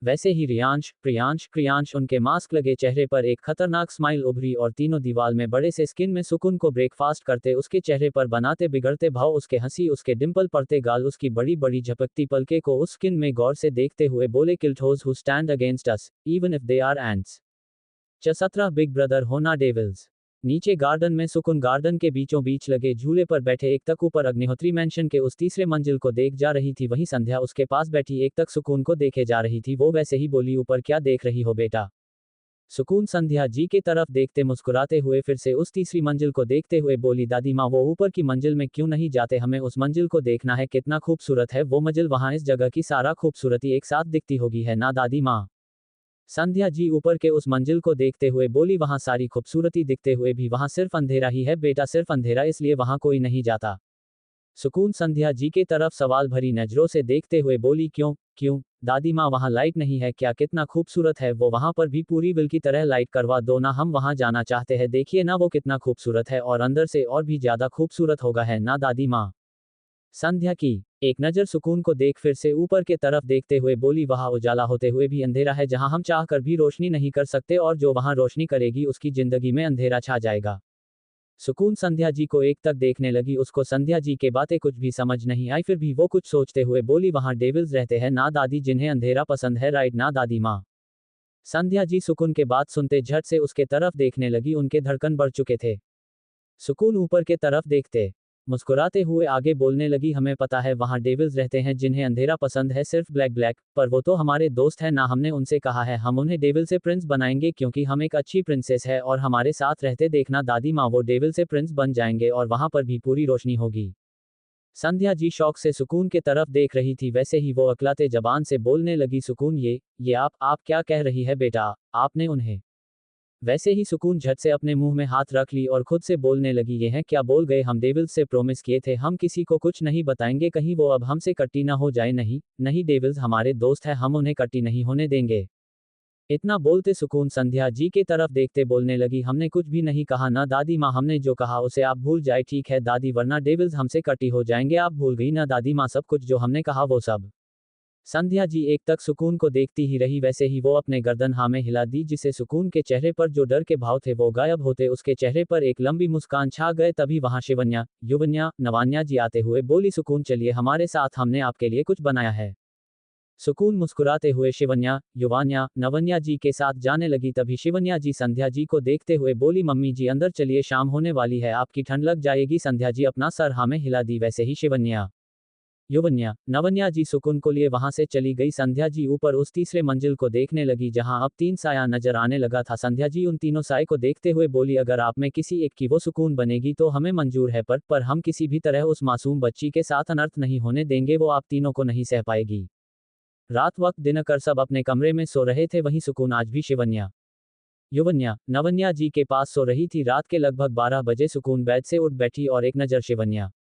वैसे ही रियांश, प्रियांश, क्रियांश, उनके मास्क लगे चेहरे पर एक खतरनाक स्माइल उभरी और तीनों दीवार में बड़े से स्किन में सुकून को ब्रेकफास्ट करते उसके चेहरे पर बनाते बिगड़ते भाव, उसके हंसी, उसके डिंपल पड़ते गाल, उसकी बड़ी बड़ी झपकती पलके को उस स्किन में गौर से देखते हुए बोले, killed those who stand against us even if they are ants. 17 big brother होना डेविल्स। नीचे गार्डन में सुकून गार्डन के बीचों बीच लगे झूले पर बैठे एक तक ऊपर अग्निहोत्री मैंशन के उस तीसरे मंजिल को देख जा रही थी, वहीं संध्या उसके पास बैठी एक तक सुकून को देखे जा रही थी। वो वैसे ही बोली, ऊपर क्या देख रही हो बेटा। सुकून संध्या जी के तरफ देखते मुस्कुराते हुए फिर से उस तीसरी मंजिल को देखते हुए बोली, दादी माँ वो ऊपर की मंजिल में क्यों नहीं जाते, हमें उस मंजिल को देखना है, कितना खूबसूरत है वो मंजिल, वहां इस जगह की सारा खूबसूरती एक साथ दिखती होगी, है ना दादी माँ। संध्या जी ऊपर के उस मंजिल को देखते हुए बोली, वहां सारी खूबसूरती दिखते हुए भी वहां सिर्फ अंधेरा ही है बेटा, सिर्फ अंधेरा, इसलिए वहां कोई नहीं जाता। सुकून संध्या जी के तरफ सवाल भरी नजरों से देखते हुए बोली, क्यों क्यों दादी माँ, वहां लाइट नहीं है क्या, कितना खूबसूरत है वो, वहां पर भी पूरी बिल की तरह लाइट करवा दो ना, हम वहां जाना चाहते हैं, देखिए ना वो कितना खूबसूरत है और अंदर से और भी ज्यादा खूबसूरत होगा, है ना दादी माँ। संध्या की एक नजर सुकून को देख फिर से ऊपर के तरफ देखते हुए बोली, वहां उजाला होते हुए भी अंधेरा है, जहां हम चाह कर भी रोशनी नहीं कर सकते, और जो वहां रोशनी करेगी उसकी जिंदगी में अंधेरा छा जाएगा। सुकून संध्या जी को एक तक देखने लगी, उसको संध्या जी के बातें कुछ भी समझ नहीं आई, फिर भी वो कुछ सोचते हुए बोली, वहां डेविल्स रहते हैं ना दादी, जिन्हें अंधेरा पसंद है, राइट ना दादी माँ। संध्या जी सुकून के बात सुनते झट से उसके तरफ देखने लगी, उनके धड़कन बढ़ चुके थे। सुकून ऊपर के तरफ देखते मुस्कुराते हुए आगे बोलने लगी, हमें पता है वहां डेविल्स रहते हैं जिन्हें अंधेरा पसंद है, सिर्फ ब्लैक ब्लैक, पर वो तो हमारे दोस्त है ना, हमने उनसे कहा है हम उन्हें डेविल से प्रिंस बनाएंगे, क्योंकि हम एक अच्छी प्रिंसेस है और हमारे साथ रहते देखना दादी माँ, वो डेविल से प्रिंस बन जाएंगे और वहां पर भी पूरी रोशनी होगी। संध्या जी शौक से सुकून के तरफ देख रही थी, वैसे ही वो अकलाते जबान से बोलने लगी, सुकून ये आप क्या कह रही है बेटा, आपने उन्हें। वैसे ही सुकून झट से अपने मुंह में हाथ रख ली और खुद से बोलने लगी, ये हैं क्या बोल गए, हम डेविल्स से प्रोमिस किए थे हम किसी को कुछ नहीं बताएंगे, कहीं वो अब हमसे कट्टी ना हो जाए, नहीं नहीं डेविल्स हमारे दोस्त है, हम उन्हें कट्टी नहीं होने देंगे। इतना बोलते सुकून संध्या जी के तरफ देखते बोलने लगी, हमने कुछ भी नहीं कहा ना दादी माँ, हमने जो कहा उसे आप भूल जाए, ठीक है दादी, वरना डेविल्स हमसे कट्टी हो जाएंगे, आप भूल गई ना दादी माँ सब कुछ जो हमने कहा वो सब। संध्या जी एक तक सुकून को देखती ही रही, वैसे ही वो अपने गर्दन हाँ में हिला दी, जिससे सुकून के चेहरे पर जो डर के भाव थे वो गायब होते उसके चेहरे पर एक लंबी मुस्कान छा गए। तभी वहां शिवन्या, युवन्या, नवान्या जी आते हुए बोली, सुकून चलिए हमारे साथ, हमने आपके लिए कुछ बनाया है। सुकून मुस्कुराते हुए शिवन्या, युवान्या, नवन्या जी के साथ जाने लगी। तभी शिवन्या जी संध्या जी को देखते हुए बोली, मम्मी जी अंदर चलिए, शाम होने वाली है, आपकी ठंड लग जाएगी। संध्या जी अपना सर हाँ में हिला दी। वैसे ही शिवन्या, युवन्या, नवन्या जी सुकून को लिए वहां से चली गई। संध्या जी ऊपर उस तीसरे मंजिल को देखने लगी जहां अब 3 साया नजर आने लगा था। संध्या जी उन तीनों साय को देखते हुए बोली, अगर आप में किसी एक की वो सुकून बनेगी तो हमें मंजूर है, पर हम किसी भी तरह उस मासूम बच्ची के साथ अनर्थ नहीं होने देंगे, वो आप तीनों को नहीं सह पाएगी। रात वक्त दिनकर सब अपने कमरे में सो रहे थे, वहीं सुकून आज भी शिवन्या, युवन्या, नवन्या जी के पास सो रही थी। रात के लगभग 12 बजे सुकून बेड से उठ बैठी और एक नजर शिवन्या,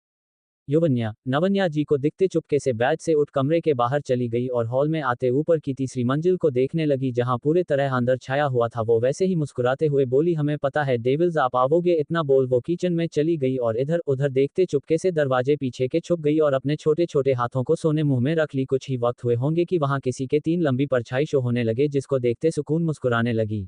युवन्या, नवन्या जी को दिखते चुपके से बेड से उठ कमरे के बाहर चली गई और हॉल में आते ऊपर की तीसरी मंजिल को देखने लगी जहां पूरे तरह अंदर छाया हुआ था। वो वैसे ही मुस्कुराते हुए बोली, हमें पता है डेविल्स आप आओगे। इतना बोल वो किचन में चली गई और इधर उधर देखते चुपके से दरवाजे पीछे के छुप गई और अपने छोटे छोटे हाथों को सोने मुंह में रख ली। कुछ ही वक्त हुए होंगे कि वहां किसी के 3 लंबी परछाई शो होने लगे, जिसको देखते सुकून मुस्कुराने लगी।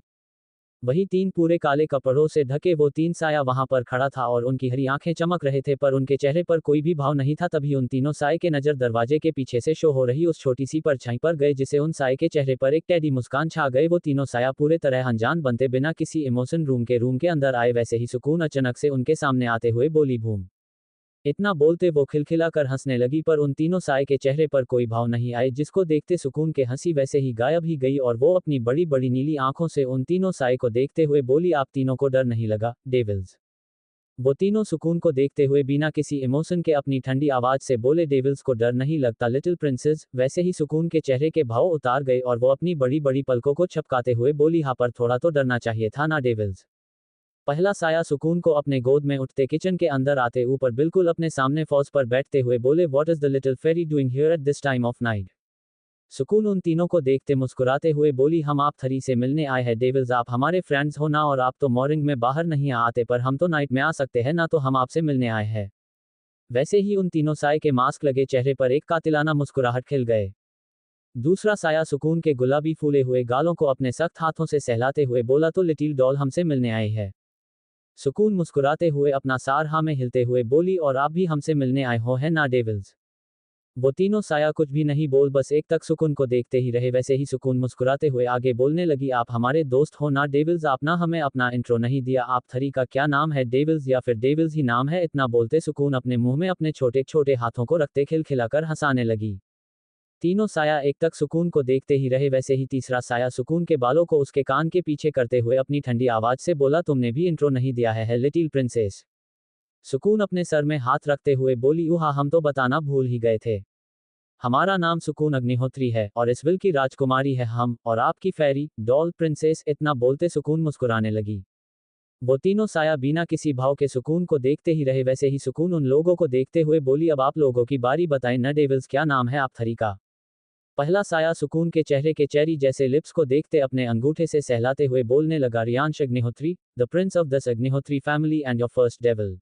वही 3 पूरे काले कपड़ों से ढके वो 3 साया वहां पर खड़ा था और उनकी हरी आंखें चमक रहे थे, पर उनके चेहरे पर कोई भी भाव नहीं था। तभी उन तीनों साय के नजर दरवाजे के पीछे से शो हो रही उस छोटी सी परछाई पर गए, जिसे उन साय के चेहरे पर एक टेडी मुस्कान छा गए। वो तीनों साया पूरे तरह अनजान बनते बिना किसी इमोशन रूम के अंदर आए। वैसे ही सुकून अचानक से उनके सामने आते हुए बोली, भूम। इतना बोलते वो खिलखिला कर हंसने लगी, पर उन तीनों साय के चेहरे पर कोई भाव नहीं आए, जिसको देखते सुकून के हंसी वैसे ही गायब ही गई और वो अपनी बड़ी बड़ी नीली आंखों से उन तीनों साय को देखते हुए बोली, आप तीनों को डर नहीं लगा, डेविल्स? वो तीनों सुकून को देखते हुए बिना किसी इमोशन के अपनी ठंडी आवाज से बोले, डेविल्स को डर नहीं लगता लिटिल प्रिंसेस? वैसे ही सुकून के चेहरे के भाव उतार गए और वो अपनी बड़ी बड़ी पलकों को छपकाते हुए बोली, हाँ पर थोड़ा तो डरना चाहिए था ना डेविल्स? पहला साया सुकून को अपने गोद में उठते किचन के अंदर आते ऊपर बिल्कुल अपने सामने फौज पर बैठते हुए बोले, what is the little fairy doing here at this time of night? सुकून उन तीनों को देखते मुस्कुराते हुए बोली, हम आप थरी से मिलने आए हैं डेविल्स, आप हमारे फ्रेंड्स हो ना, और आप तो मॉर्निंग में बाहर नहीं आते, पर हम तो नाइट में आ सकते हैं ना, तो हम आपसे मिलने आए हैं। वैसे ही उन तीनों साय के मास्क लगे चेहरे पर एक कातिलाना मुस्कुराहट खिल गए। दूसरा साया सुकून के गुलाबी फूले हुए गालों को अपने सख्त हाथों से सहलाते हुए बोला, तो लिटिल डॉल हमसे मिलने आए हैं। सुकून मुस्कुराते हुए अपना सार हाँ में हिलते हुए बोली, और आप भी हमसे मिलने आए हो है ना डेविल्स? वो तीनों साया कुछ भी नहीं बोल बस एक तक सुकून को देखते ही रहे। वैसे ही सुकून मुस्कुराते हुए आगे बोलने लगी, आप हमारे दोस्त हो ना डेविल्स? आप ना हमें अपना इंट्रो नहीं दिया, आप थरी का क्या नाम है डेविल्स, या फिर डेविल्स ही नाम है? इतना बोलते सुकून अपने मुंह में अपने छोटे छोटे हाथों को रखते खिलखिलाकर हंसाने लगी। तीनों साया एक तक सुकून को देखते ही रहे। वैसे ही तीसरा साया सुकून के बालों को उसके कान के पीछे करते हुए अपनी ठंडी आवाज से बोला, तुमने भी इंट्रो नहीं दिया है लिटिल प्रिंसेस? सुकून अपने सर में हाथ रखते हुए बोली, उहा हम तो बताना भूल ही गए थे। हमारा नाम सुकून अग्निहोत्री है और इस विल की राजकुमारी है हम, और आपकी फेरी डॉल प्रिंसेस। इतना बोलते सुकून मुस्कुराने लगी। वो तीनों साया बिना किसी भाव के सुकून को देखते ही रहे। वैसे ही सुकून उन लोगों को देखते हुए बोली, अब आप लोगों की बारी, बताएं न डेविल्स, क्या नाम है आप थरी का? पहला साया सुकून के चेहरे के चेरी जैसे लिप्स को देखते अपने अंगूठे से सहलाते हुए बोलने लगा, Riyansh Agnihotri, the Prince of this Agnihotri family and your first devil.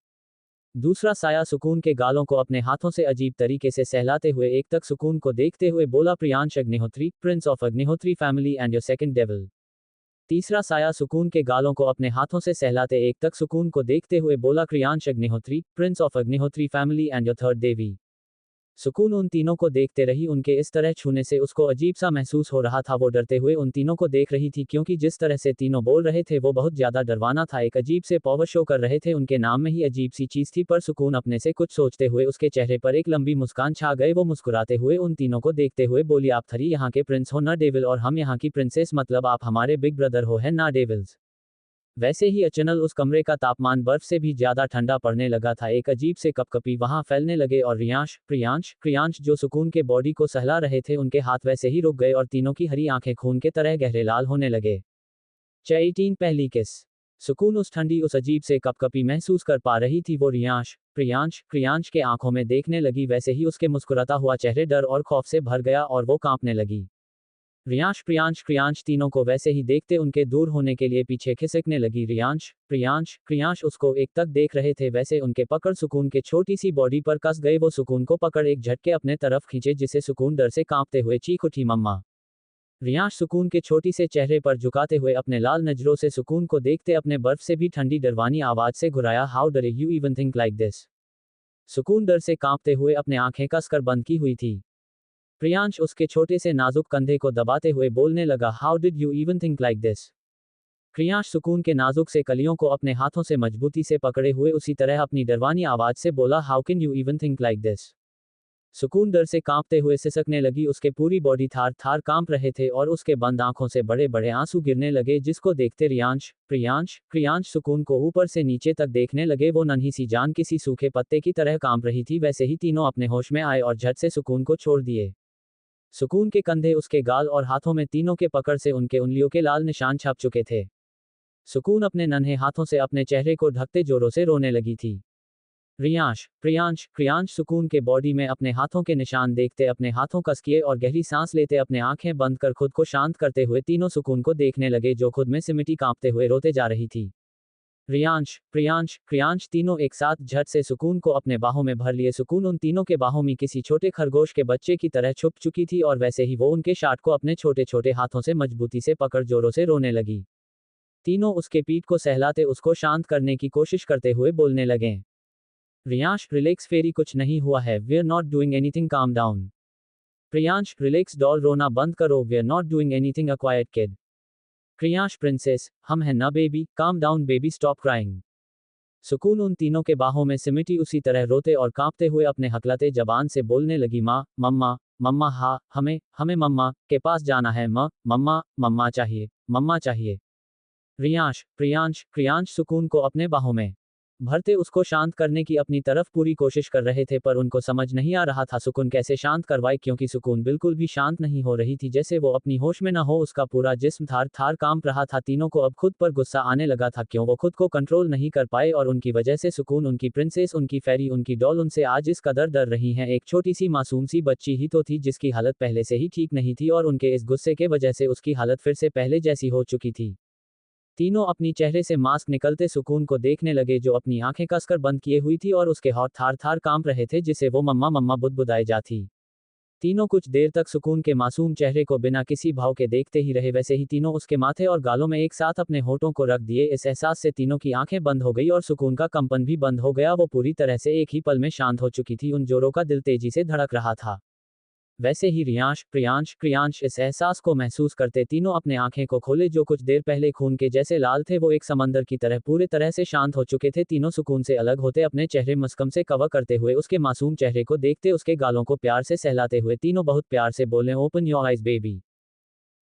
दूसरा साया सुकून के गालों को अपने हाथों से अजीब तरीके से सहलाते हुए एक तक सुकून को देखते हुए बोला, Priyansh Agnihotri, prince of Agnihotri family and your second devil. तीसरा साया सुकून के गालों को अपने हाथों से सहलाते एक तक सुकून को देखते हुए बोला, Kriyansh Agnihotri, prince of Agnihotri family and your third देवी। सुकून उन तीनों को देखते रही। उनके इस तरह छूने से उसको अजीब सा महसूस हो रहा था। वो डरते हुए उन तीनों को देख रही थी, क्योंकि जिस तरह से तीनों बोल रहे थे वो बहुत ज्यादा डरवाना था। एक अजीब से पावर शो कर रहे थे, उनके नाम में ही अजीब सी चीज थी। पर सुकून अपने से कुछ सोचते हुए उसके चेहरे पर एक लंबी मुस्कान छा गए। वो मुस्कुराते हुए उन तीनों को देखते हुए बोली, आप थरी यहाँ के प्रिंस हो ना डेविल, और हम यहाँ की प्रिंसेस, मतलब आप हमारे बिग ब्रदर हो है ना डेविल्स? वैसे ही अचानक उस कमरे का तापमान बर्फ से भी ज्यादा ठंडा पड़ने लगा था। एक अजीब से कपकपी वहां फैलने लगे और रियांश, क्रियांश जो सुकून के बॉडी को सहला रहे थे, उनके हाथ वैसे ही रुक गए और तीनों की हरी आंखें खून के तरह गहरे लाल होने लगे। 18 पहली किस। सुकून उस ठंडी, उस अजीब से कपकपी महसूस कर पा रही थी। वो रियांश, क्रियांश के आंखों में देखने लगी। वैसे ही उसके मुस्कुराता हुआ चेहरे डर और खौफ से भर गया और वो कांपने लगी। रियांश क्रियांश तीनों को वैसे ही देखते उनके दूर होने के लिए पीछे खिसकने लगी। रियांश क्रियांश उसको एक तक देख रहे थे, वैसे उनके पकड़ सुकून के छोटी सी बॉडी पर कस गए। वो सुकून को पकड़ एक झटके अपने तरफ खींचे, जिसे सुकून डर से कांपते हुए चीख उठी, मम्मा। रियांश सुकून के छोटी से चेहरे पर झुकाते हुए अपने लाल नजरों से सुकून को देखते अपने बर्फ से भी ठंडी डरवानी आवाज से घुराया, हाउ डरे you even think like this. सुकून डर से कांपते हुए अपने आंखें कसकर बंद की हुई थी। प्रियांश उसके छोटे से नाजुक कंधे को दबाते हुए बोलने लगा, how did you even think like this. Priyansh सुकून के नाजुक से कलियों को अपने हाथों से मजबूती से पकड़े हुए उसी तरह अपनी डरवानी आवाज से बोला, how can you even think like this. सुकून डर से कांपते हुए सिसकने लगी, उसके पूरी बॉडी थार थार कांप रहे थे और उसके बंद आंखों से बड़े बड़े आंसू गिरने लगे, जिसको देखते रियांश क्रियांश सुकून को ऊपर से नीचे तक देखने लगे। वो नन्ही सी जान किसी सूखे पत्ते की तरह कांप रही थी। वैसे ही तीनों अपने होश में आए और झट से सुकून को छोड़ दिए। सुकून के कंधे, उसके गाल और हाथों में तीनों के पकड़ से उनके उंगलियों के लाल निशान छप चुके थे। सुकून अपने नन्हे हाथों से अपने चेहरे को ढकते जोरों से रोने लगी थी। रियांश क्रियांश सुकून के बॉडी में अपने हाथों के निशान देखते अपने हाथों कस किए और गहरी सांस लेते अपने आंखें बंद कर खुद को शांत करते हुए तीनों सुकून को देखने लगे, जो खुद में सिमटी कांपते हुए रोते जा रही थी। रियांश क्रियांश तीनों एक साथ झट से सुकून को अपने बाहों में भर लिए। सुकून उन तीनों के बाहों में किसी छोटे खरगोश के बच्चे की तरह छुप चुकी थी और वैसे ही वो उनके शार्ट को अपने छोटे छोटे हाथों से मजबूती से पकड़ जोरों से रोने लगी। तीनों उसके पीठ को सहलाते उसको शांत करने की कोशिश करते हुए बोलने लगे, रियांश रिलैक्स फेरी, कुछ नहीं हुआ है, we are not doing anything, calm down. Priyansh relax doll, रोना बंद करो, we are not doing anything, a quiet kid. Kriyansh princess, हम हैं ना baby, calm down baby, stop crying. सुकून उन तीनों के बाहों में सिमटी उसी तरह रोते और कांपते हुए अपने हकलते जबान से बोलने लगी, माँ, मम्मा, हाँ, हमें मम्मा के पास जाना है, मम्मा चाहिए। रियांश क्रियांश सुकून को अपने बाहों में भरते उसको शांत करने की अपनी तरफ पूरी कोशिश कर रहे थे, पर उनको समझ नहीं आ रहा था सुकून कैसे शांत करवाए, क्योंकि सुकून बिल्कुल भी शांत नहीं हो रही थी, जैसे वो अपनी होश में न हो। उसका पूरा जिस्म थार थार कांप रहा था। तीनों को अब खुद पर गुस्सा आने लगा था, क्यों वो खुद को कंट्रोल नहीं कर पाए और उनकी वजह से सुकून, उनकी प्रिंसेस, उनकी फेरी, उनकी डॉल उनसे आज इस कदर डर रही हैं। एक छोटी सी मासूम सी बच्ची ही तो थी, जिसकी हालत पहले से ही ठीक नहीं थी और उनके इस गुस्से के वजह से उसकी हालत फिर से पहले जैसी हो चुकी थी। तीनों अपनी चेहरे से मास्क निकलते सुकून को देखने लगे, जो अपनी आंखें कसकर बंद किए हुई थी और उसके हाथ थार थार कांप रहे थे, जिसे वो मम्मा बुदबुदाए जाती। तीनों कुछ देर तक सुकून के मासूम चेहरे को बिना किसी भाव के देखते ही रहे। वैसे ही तीनों उसके माथे और गालों में एक साथ अपने होठों को रख दिए। इस एहसास से तीनों की आंखें बंद हो गई और सुकून का कंपन भी बंद हो गया। वो पूरी तरह से एक ही पल में शांत हो चुकी थी। उन जोरों का दिल तेजी से धड़क रहा था। वैसे ही रियांश क्रियांश इस एहसास को महसूस करते तीनों अपने आंखें को खोले। जो कुछ देर पहले खून के जैसे लाल थे, वो एक समंदर की तरह पूरे तरह से शांत हो चुके थे। तीनों सुकून से अलग होते अपने चेहरे मुस्कम से कवर करते हुए उसके मासूम चेहरे को देखते, उसके गालों को प्यार से सहलाते हुए तीनों बहुत प्यार से बोले, ओपन योर आइज बेबी।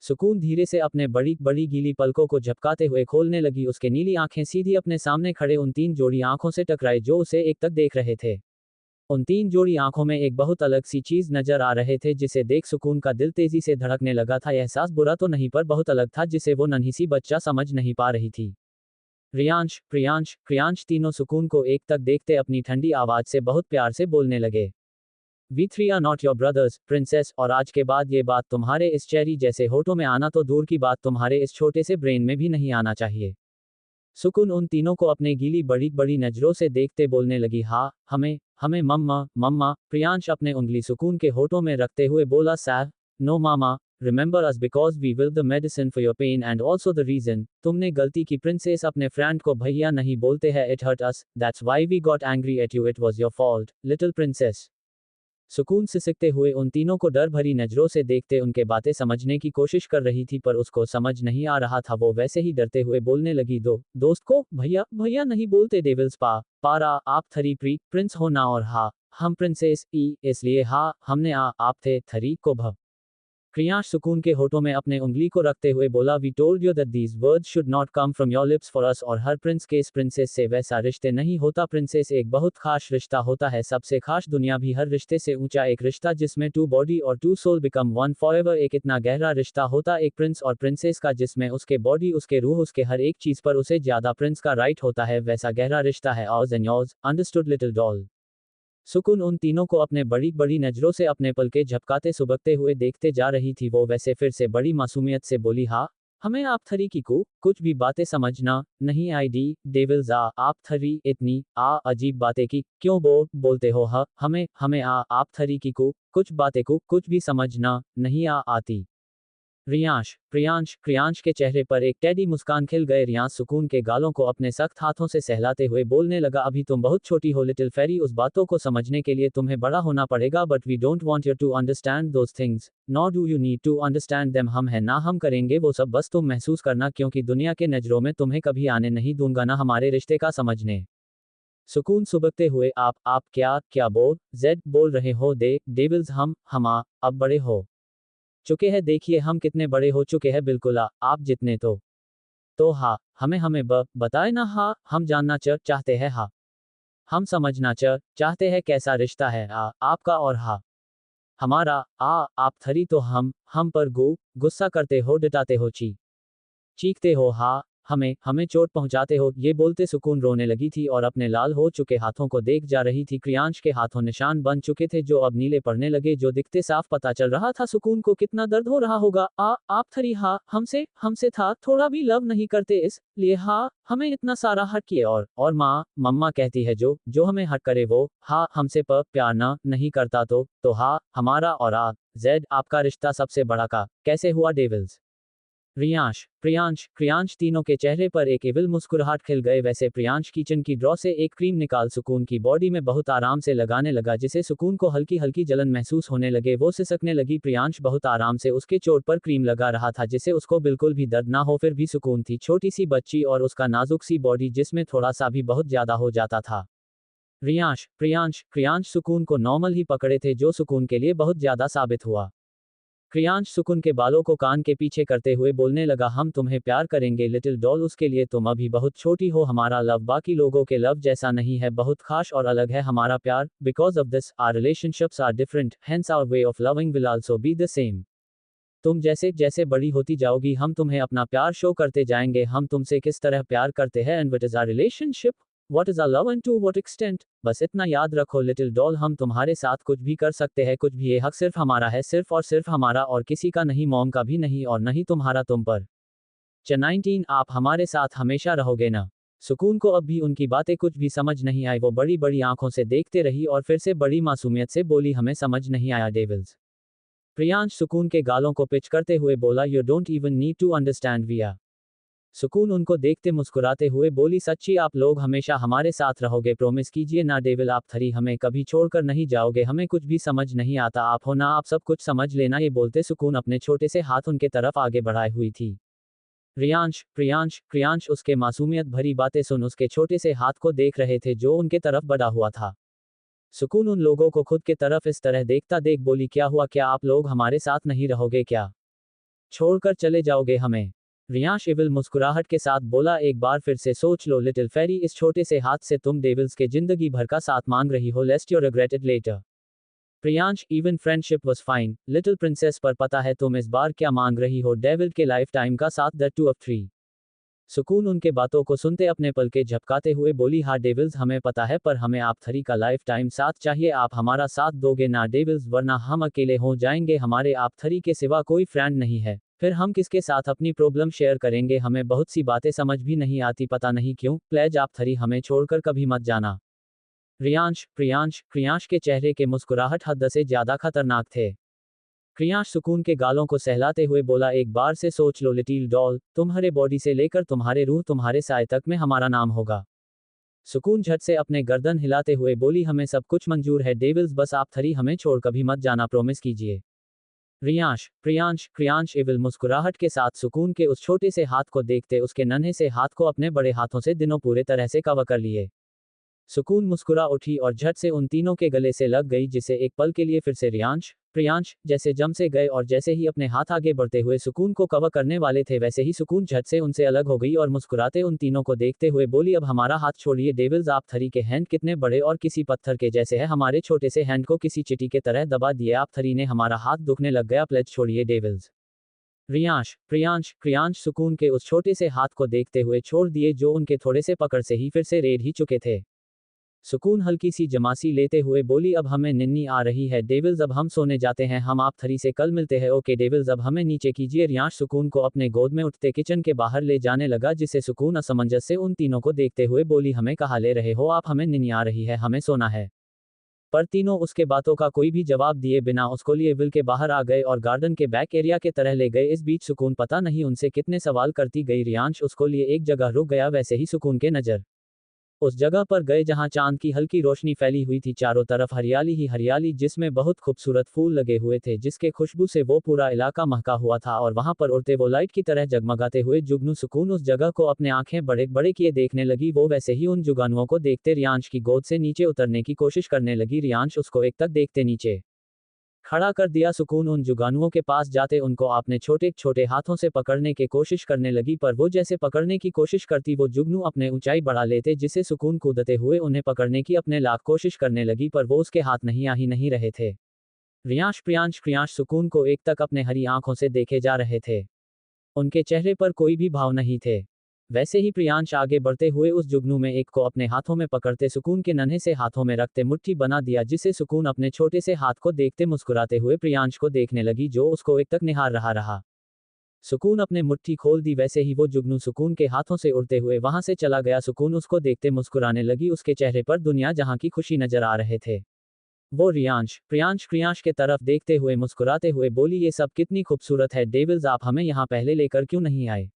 सुकून धीरे से अपने बड़ी बड़ी गीली पलकों को झपकाते हुए खोलने लगी। उसके नीली आंखें सीधी अपने सामने खड़े उन तीन जोड़ी आंखों से टकराई, जो उसे एक तक देख रहे थे। उन तीन जोड़ी आंखों में एक बहुत अलग सी चीज नजर आ रहे थे, जिसे देख सुकून का दिल तेजी से धड़कने लगा था। एहसास बुरा तो नहीं, पर बहुत अलग था, जिसे वो नन्ही सी बच्चा समझ नहीं पा रही थी। रियांश क्रियांश तीनों सुकून को एक तक देखते अपनी ठंडी आवाज से बहुत प्यार से बोलने लगे, we three are not your brothers princess, और आज के बाद ये बात तुम्हारे इस चेरी जैसे होठों में आना तो दूर की बात, तुम्हारे इस छोटे से ब्रेन में भी नहीं आना चाहिए। सुकून उन तीनों को अपने गीली बड़ी बड़ी नजरों से देखते बोलने लगी, हाँ, हमें मम्मा। प्रियांश अपने उंगली सुकून के होठों में रखते हुए बोला, save, no mama, remember us because we will the medicine for your pain and also the reason. तुमने गलती की प्रिंसेस, अपने फ्रेंड को भैया नहीं बोलते हैं, it hurt us, that's why we got angry at you, it was your fault little princess. सुकून सिसकते हुए उन तीनों को डर भरी नजरों से देखते उनके बातें समझने की कोशिश कर रही थी, पर उसको समझ नहीं आ रहा था। वो वैसे ही डरते हुए बोलने लगी, दोस्त को भैया नहीं बोलते, डेविल्स पारा, आप थरी प्रिंस हो ना, और हाँ, हम प्रिंसेस इसलिए हाँ, हमने आप थे थरी को भ। क्रियांश सुकून के होठों में अपने उंगली को रखते हुए बोला, we told you that these words should not come from your lips for us, और हर प्रिंस के इस प्रिंसेस से वैसा रिश्ते नहीं होता। प्रिंसेस एक बहुत खास रिश्ता होता है, सबसे खास, दुनिया भी हर रिश्ते से ऊंचा, एक रिश्ता जिसमें टू बॉडी और two soul become one forever. एक इतना गहरा रिश्ता होता एक प्रिंस और प्रिंसेस का, जिसमें उसके बॉडी, उसके रूह, उसके हर एक चीज पर उसे ज्यादा प्रिंस का राइट होता है। वैसा गहरा रिश्ता है ours and yours, understood little doll. Sukoon उन तीनों को अपने बड़ी बड़ी नजरों से अपने पलके झपकाते सुबकते हुए देखते जा रही थी। वो वैसे फिर से बड़ी मासूमियत से बोली, हाँ हमें आप थरी की कुछ भी बातें समझना नहीं आईडी डेविल्स आप थरी इतनी अजीब बातें की क्यों बोलते हो। हमें हमें आप थरी की कुछ बातें कुछ भी समझना नहीं आती। क्रियांश के चेहरे पर एक टेडी मुस्कान खिल गए। रियांश सुकून के गालों को अपने सख्त हाथों से सहलाते हुए बोलने लगा, अभी तुम बहुत छोटी हो लिटिल फेरी, उस बातों को समझने के लिए तुम्हें बड़ा होना पड़ेगा। But we don't want you to understand those things, nor do you need to understand them. हम है ना, हम करेंगे वो सब, बस तुम महसूस करना, क्योंकि दुनिया के नजरों में तुम्हें कभी आने नहीं दूंगा ना हमारे रिश्ते का समझने। सुकून सुबकते हुए, आप क्या बोल रहे हो डेविल्स, हम अब बड़े हो चुके हैं, देखिए हम कितने बड़े हो चुके हैं, बिल्कुल आप जितने तो हाँ हमें बताए ना, हाँ हम जानना चाहते हैं, हाँ हम समझना चाहते हैं कैसा रिश्ता है आपका और हाँ हमारा। आप थरी तो हम पर गुस्सा करते हो, डटाते हो, चीखते हो, हाँ हमें चोट पहुंचाते हो। ये बोलते सुकून रोने लगी थी और अपने लाल हो चुके हाथों को देख जा रही थी। क्रियांश के हाथों निशान बन चुके थे जो अब नीले पड़ने लगे, जो दिखते साफ पता चल रहा था सुकून को कितना दर्द हो रहा होगा। आप थरी, हाँ हमसे था थोड़ा भी लव नहीं करते, इस लिए हाँ हमें इतना सारा हट किए, और मम्मा कहती है जो हमें हट करे वो हाँ हमसे प्यार नहीं करता तो हाँ हमारा और जेड आपका रिश्ता सबसे बड़ा का कैसे हुआ डेविल्स। क्रियांश तीनों के चेहरे पर एक इविल मुस्कुराहट खिल गए। वैसे प्रियांश किचन की ड्रॉ से एक क्रीम निकाल सुकून की बॉडी में बहुत आराम से लगाने लगा, जिसे सुकून को हल्की हल्की जलन महसूस होने लगे। वो सिसकने लगी। प्रियांश बहुत आराम से उसके चोट पर क्रीम लगा रहा था जिससे उसको बिल्कुल भी दर्द ना हो, फिर भी सुकून थी छोटी सी बच्ची और उसका नाजुक सी बॉडी जिसमें थोड़ा सा भी बहुत ज्यादा हो जाता था। क्रियांश सुकून को नॉर्मल ही पकड़े थे, जो सुकून के लिए बहुत ज्यादा साबित हुआ। क्रियांश सुकून के बालों को कान के पीछे करते हुए बोलने लगा, हम तुम्हें प्यार करेंगे लिटिल डॉल, उसके लिए तुम अभी बहुत छोटी हो। हमारा लव बाकी लोगों के लव जैसा नहीं है, बहुत खास और अलग है हमारा प्यार। Because of this our relationships are different, hence our way of loving will also be the same. तुम जैसे जैसे बड़ी होती जाओगी हम तुम्हें अपना प्यार शो करते जाएंगे, हम तुमसे किस तरह प्यार करते हैं, and what is our relationship, what is our love and to what extent. बस इतना याद रखो लिटिल डॉल, हम तुम्हारे साथ कुछ भी कर सकते हैं, कुछ भी, ये हक सिर्फ हमारा है, सिर्फ और सिर्फ हमारा और किसी का नहीं, मॉम का भी नहीं और नहीं तुम्हारा तुम पर। 19 आप हमारे साथ हमेशा रहोगे ना। सुकून को अब भी उनकी बातें कुछ भी समझ नहीं आई। वो बड़ी बड़ी आंखों से देखते रही और फिर से बड़ी मासूमियत से बोली, हमें समझ नहीं आया डेविल्स। प्रियांश सुकून के गालों को पिच करते हुए बोला, you don't even need to understand via. सुकून उनको देखते मुस्कुराते हुए बोली, सच्ची आप लोग हमेशा हमारे साथ रहोगे, प्रोमिस कीजिए ना डेविल, आप थरी हमें कभी छोड़कर नहीं जाओगे, हमें कुछ भी समझ नहीं आता, आप हो ना, आप सब कुछ समझ लेना। ये बोलते सुकून अपने छोटे से हाथ उनके तरफ आगे बढ़ाए हुई थी। क्रियांश उसके मासूमियत भरी बातें सुन उसके छोटे से हाथ को देख रहे थे जो उनके तरफ बढ़ा हुआ था। सुकून उन लोगों को खुद के तरफ इस तरह देखता देख बोली, क्या हुआ, क्या आप लोग हमारे साथ नहीं रहोगे, क्या छोड़कर चले जाओगे हमें। रियांश इविल मुस्कुराहट के साथ बोला, एक बार फिर से सोच लो लिटिल फेरी, इस छोटे से हाथ से तुम डेविल्स के जिंदगी भर का साथ मांग रही हो, लेस्ट you regret it later. Priyansh, even friendship was fine little princess, पर पता है तुम इस बार क्या मांग रही हो, डेविल के लाइफ टाइम का साथ, दैट टू ऑफ 3। सुकून उनके बातों को सुनते अपने पलके झपकाते हुए बोली, हाँ डेविल्स हमें पता है, पर हमें आप थरी का लाइफ टाइम साथ चाहिए, आप हमारा साथ दोगे ना डेविल्स, वरना हम अकेले हो जाएंगे, हमारे आप थरी के सिवा कोई फ्रेंड नहीं है, फिर हम किसके साथ अपनी प्रॉब्लम शेयर करेंगे, हमें बहुत सी बातें समझ भी नहीं आती, पता नहीं क्यों, प्लेज आप थरी हमें छोड़कर कभी मत जाना। क्रियांश के चेहरे के मुस्कुराहट हद से ज्यादा खतरनाक थे। क्रियांश सुकून के गालों को सहलाते हुए बोला, एक बार से सोच लो लिटिल डॉल, तुम्हारे बॉडी से लेकर तुम्हारे रूह तुम्हारे साय तक में हमारा नाम होगा। सुकून झट से अपने गर्दन हिलाते हुए बोली, हमें सब कुछ मंजूर है डेविल्स, बस आप थरी हमें छोड़ कभी मत जाना, प्रॉमिस कीजिए। क्रियांश इविल मुस्कुराहट के साथ सुकून के उस छोटे से हाथ को देखते उसके नन्हे से हाथ को अपने बड़े हाथों से दिनों पूरे तरह से कवर कर लिए। सुकून मुस्कुरा उठी और झट से उन तीनों के गले से लग गई, जिसे एक पल के लिए फिर से प्रियांश जैसे जम से गए, और जैसे ही अपने हाथ आगे बढ़ते हुए सुकून को कवर करने वाले थे वैसे ही सुकून झट से उनसे अलग हो गई और मुस्कुराते उन तीनों को देखते हुए बोली, अब हमारा हाथ छोड़िए डेविल्स, आप थरी के हैंड कितने बड़े और किसी पत्थर के जैसे है, हमारे छोटे से हैंड को किसी चिटी के तरह दबा दिए आप थरी ने, हमारा हाथ दुखने लग गया, प्लेज छोड़िए डेविल्स। क्रियांश सुकून के उस छोटे से हाथ को देखते हुए छोड़ दिए जो उनके थोड़े से पकड़ से ही फिर से रेड ही चुके थे। सुकून हल्की सी जमासी लेते हुए बोली, अब हमें निन्नी आ रही है डेविल्स, अब हम सोने जाते हैं, हम आप थरी से कल मिलते हैं। ओके डेविल्स, अब हमें नीचे कीजिए। रियांश सुकून को अपने गोद में उठते किचन के बाहर ले जाने लगा, जिसे सुकून असमंजस से उन तीनों को देखते हुए बोली, हमें कहाँ ले रहे हो आप, हमें निन्नी आ रही है, हमें सोना है। पर तीनों उसके बातों का कोई भी जवाब दिए बिना उसको लिए विल के बाहर आ गए और गार्डन के बैक एरिया के तरह ले गए। इस बीच सुकून पता नहीं उनसे कितने सवाल करती गई। रियांश उसको लिए एक जगह रुक गया, वैसे ही सुकून के नजर उस जगह पर गए जहां चांद की हल्की रोशनी फैली हुई थी, चारों तरफ हरियाली ही हरियाली, जिसमें बहुत खूबसूरत फूल लगे हुए थे, जिसके खुशबू से वो पूरा इलाका महका हुआ था। और वहां पर उड़ते वो लाइट की तरह जगमगाते हुए जुगनू। सुकून उस जगह को अपने आंखें बड़े बड़े किए देखने लगी। वो वैसे ही उन जुगानुओं को देखते रियांश की गोद से नीचे उतरने की कोशिश करने लगी। रियांश उसको एक तक देखते नीचे खड़ा कर दिया। सुकून उन जुगानुओं के पास जाते उनको अपने छोटे छोटे हाथों से पकड़ने की कोशिश करने लगी, पर वो जैसे पकड़ने की कोशिश करती वो जुगनू अपने ऊंचाई बढ़ा लेते, जिसे सुकून कूदते हुए उन्हें पकड़ने की अपने लाख कोशिश करने लगी, पर वो उसके हाथ नहीं आ ही नहीं रहे थे। रियांश प्रियांश सुकून को एक तक अपने हरी आंखों से देखे जा रहे थे, उनके चेहरे पर कोई भी भाव नहीं थे। वैसे ही प्रियांश आगे बढ़ते हुए उस जुगनू में एक को अपने हाथों में पकड़ते सुकून के नन्हे से हाथों में रखते मुट्ठी बना दिया, जिसे सुकून अपने छोटे से हाथ को देखते मुस्कुराते हुए प्रियांश को देखने लगी, जो उसको एक तक निहार रहा। सुकून अपने मुट्ठी खोल दी, वैसे ही वो जुगनू सुकून के हाथों से उड़ते हुए वहां से चला गया। सुकून उसको देखते मुस्कुराने लगी, उसके चेहरे पर दुनिया जहां की खुशी नजर आ रहे थे। वो रियांश प्रियांश के तरफ देखते हुए मुस्कुराते हुए बोली, ये सब कितनी खूबसूरत है डेविल्स, आप हमें यहाँ पहले लेकर क्यों नहीं आए।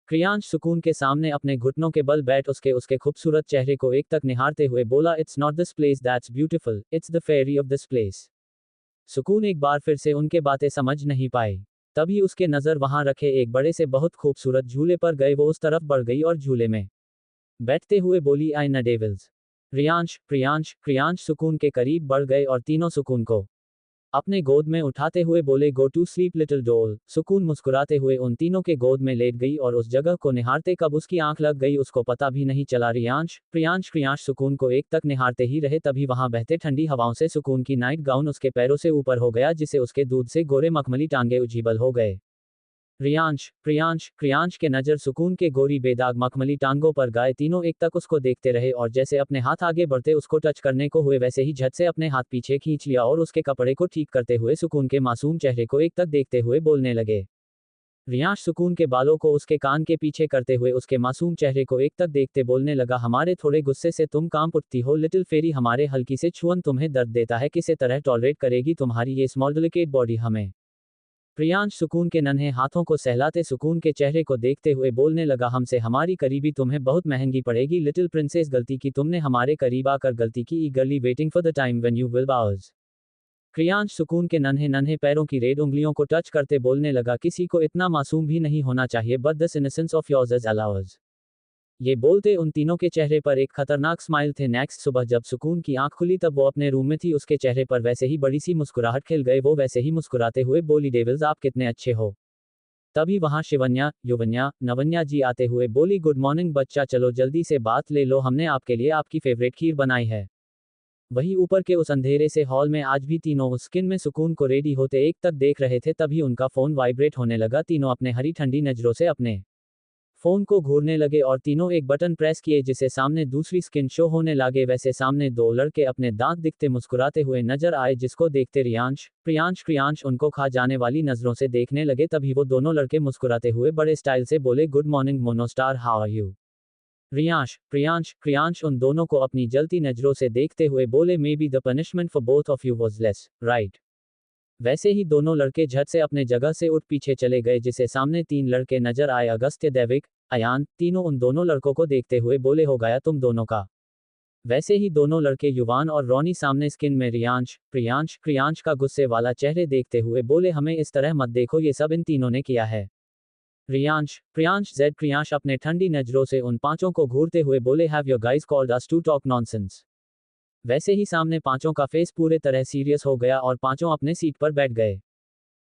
प्रियांश सुकून के सामने अपने घुटनों के बल बैठ उसके खूबसूरत चेहरे को एक तक निहारते हुए बोला, it's not this place that's beautiful, it's the fairy of this place. सुकून एक बार फिर से उनके बातें समझ नहीं पाई, तभी उसके नजर वहां रखे एक बड़े से बहुत खूबसूरत झूले पर गए। वो उस तरफ बढ़ गई और झूले में बैठते हुए बोली, आई न डेविल्स। रियांश प्रियांश सुकून के करीब बढ़ गए और तीनों सुकून को अपने गोद में उठाते हुए बोले, go to sleep little doll. सुकून मुस्कुराते हुए उन तीनों के गोद में लेट गई और उस जगह को निहारते कब उसकी आंख लग गई उसको पता भी नहीं चला। रियांश प्रियांश सुकून को एक तक निहारते ही रहे, तभी वहां बहते ठंडी हवाओं से सुकून की नाइट गाउन उसके पैरों से ऊपर हो गया, जिसे उसके दूध से गोरे मखमली टांगे उजीबल हो गए। रियांश प्रियांश के नजर सुकून के गोरी बेदाग मखमली टांगों पर गाए। तीनों एक तक उसको देखते रहे और जैसे अपने हाथ आगे बढ़ते उसको टच करने को हुए, वैसे ही झट से अपने हाथ पीछे खींच लिया और उसके कपड़े को ठीक करते हुए सुकून के मासूम चेहरे को एक तक देखते हुए बोलने लगे। रियांश सुकून के बालों को उसके कान के पीछे करते हुए उसके मासूम चेहरे को एक तक देखते बोलने लगा, हमारे थोड़े गुस्से से तुम कांप उठती हो लिटिल फेरी, हमारे हल्की से छुअन तुम्हें दर्द देता है, किसे तरह टॉलरेट करेगी तुम्हारी ये स्मॉल डेलिकेट बॉडी हमें। प्रियांश सुकून के नन्हे हाथों को सहलाते सुकून के चेहरे को देखते हुए बोलने लगा, हमसे हमारी करीबी तुम्हें बहुत महंगी पड़ेगी लिटिल प्रिंसेस, गलती की तुमने हमारे करीब आकर गलती की, ईगरली waiting for the time when you will boughs. Priyansh सुकून के नन्हे नन्हे पैरों की रेड उंगलियों को टच करते बोलने लगा, किसी को इतना मासूम भी नहीं होना चाहिए, but this innocence of yours is allows. ये बोलते उन तीनों के चेहरे पर एक खतरनाक स्माइल थे। नेक्स्ट सुबह जब सुकून की आंख खुली तब वो अपने रूम में थी, उसके चेहरे पर वैसे ही बड़ी सी मुस्कुराहट खिल गए। वो वैसे ही मुस्कुराते हुए बोली, डेविल्स आप कितने अच्छे हो। तभी वहां शिवन्या युवन्या नवन्या जी आते हुए बोली, गुड मॉर्निंग बच्चा, चलो जल्दी से बात ले लो, हमने आपके लिए आपकी फेवरेट खीर बनाई है। वही ऊपर के उस अंधेरे से हॉल में आज भी तीनों उस स्किन में सुकून को रेडी होते एक तक देख रहे थे, तभी उनका फोन वाइब्रेट होने लगा। तीनों अपने हरी ठंडी नजरों से अपने फोन को घूरने लगे और तीनों एक बटन प्रेस किए, जिसे सामने दूसरी स्किन शो होने लगे। वैसे सामने दो लड़के अपने दांत दिखते मुस्कुराते हुए नजर आए, जिसको देखते रियांश प्रियांश उनको खा जाने वाली नजरों से देखने लगे। तभी वो दोनों लड़के मुस्कुराते हुए बड़े स्टाइल से बोले, गुड मॉर्निंग मोनोस्टार, how are you. Riyansh Priyansh उन दोनों को अपनी जलती नजरों से देखते हुए बोले, may be the punishment for both of you was less, right. वैसे ही दोनों लड़के झट से अपने जगह से उठ पीछे चले गए, जिसे सामने तीन लड़के नजर आए, अगस्त्य, दैविक, अयान। तीनों उन दोनों लड़कों को देखते हुए बोले, हो गया तुम दोनों का। वैसे ही दोनों लड़के युवान और रोनी सामने स्किन में रियांश प्रियांश का गुस्से वाला चेहरे देखते हुए बोले, हमें इस तरह मत देखो, ये सब इन तीनों ने किया है। प्रियांश अपने ठंडी नजरों से उन पांचों को घूरते हुए बोले, have your guys called us to talk nonsense. वैसे ही सामने पांचों का फेस पूरे तरह सीरियस हो गया और पांचों अपने सीट पर बैठ गए।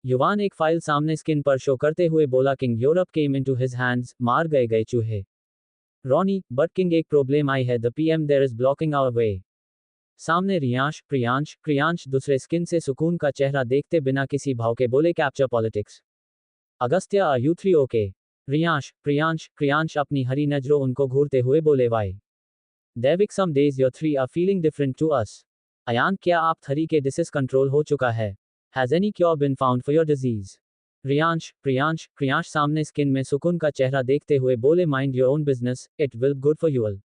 युवान एक फाइल सामने स्किन पर शो करते हुए बोला, king Europe came into his hands, मार गए चूहे। रॉनी, बट किंग एक प्रॉब्लम आई है, the PM there is blocking our way. सामने रियांश प्रियांश दूसरे स्किन से सुकून का चेहरा देखते बिना किसी भाव के बोले, capture politics. Agastya, are you three okay. Riyansh Priyansh अपनी हरी नजरों उनको घूरते हुए बोले, why. Devik, some days your three are feeling different to us. Ayan, क्या आप थरी के डिसीज कंट्रोल हो चुका है? Has any cure been found for your disease? Priyansh सामने स्किन में सुकून का चेहरा देखते हुए बोले, mind your own business, it will good for you all.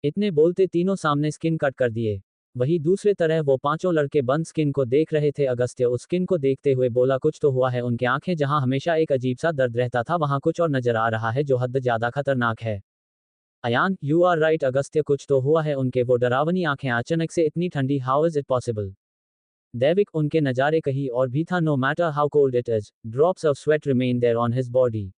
इतने बोलते तीनों सामने स्किन कट कर दिए। वही दूसरे तरह वो पांचों लड़के बंद स्किन को देख रहे थे। अगस्त्य उस स्किन को देखते हुए बोला, कुछ तो हुआ है। उनकी आंखें जहां हमेशा एक अजीब सा दर्द रहता था, वहां कुछ और नजर आ रहा है जो हद ज्यादा खतरनाक है। Ayaan, you are right Agastya, कुछ तो हुआ है। उनके वो डरावनी आंखें अचानक से इतनी ठंडी, हाउ इज इट पॉसिबल? दैविक, उनके नज़ारे कहीं और भी था। No matter how cold it is, drops of sweat remain there on his body.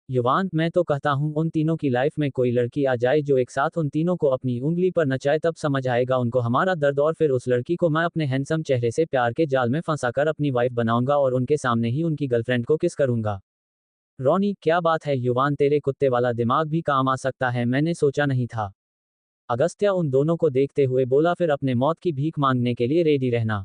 Yuvaan, मैं तो कहता हूँ उन तीनों की लाइफ में कोई लड़की आ जाए जो एक साथ उन तीनों को अपनी उंगली पर नचाए, तब समझ आएगा उनको हमारा दर्द। और फिर उस लड़की को मैं अपने हैंडसम चेहरे से प्यार के जाल में फंसाकर अपनी वाइफ बनाऊंगा और उनके सामने ही उनकी गर्लफ्रेंड को किस करूंगा। रॉनी, क्या बात है युवान, तेरे कुत्ते वाला दिमाग भी काम आ सकता है, मैंने सोचा नहीं था। अगस्त्या उन दोनों को देखते हुए बोला, फिर अपने मौत की भीख मांगने के लिए रेडी रहना।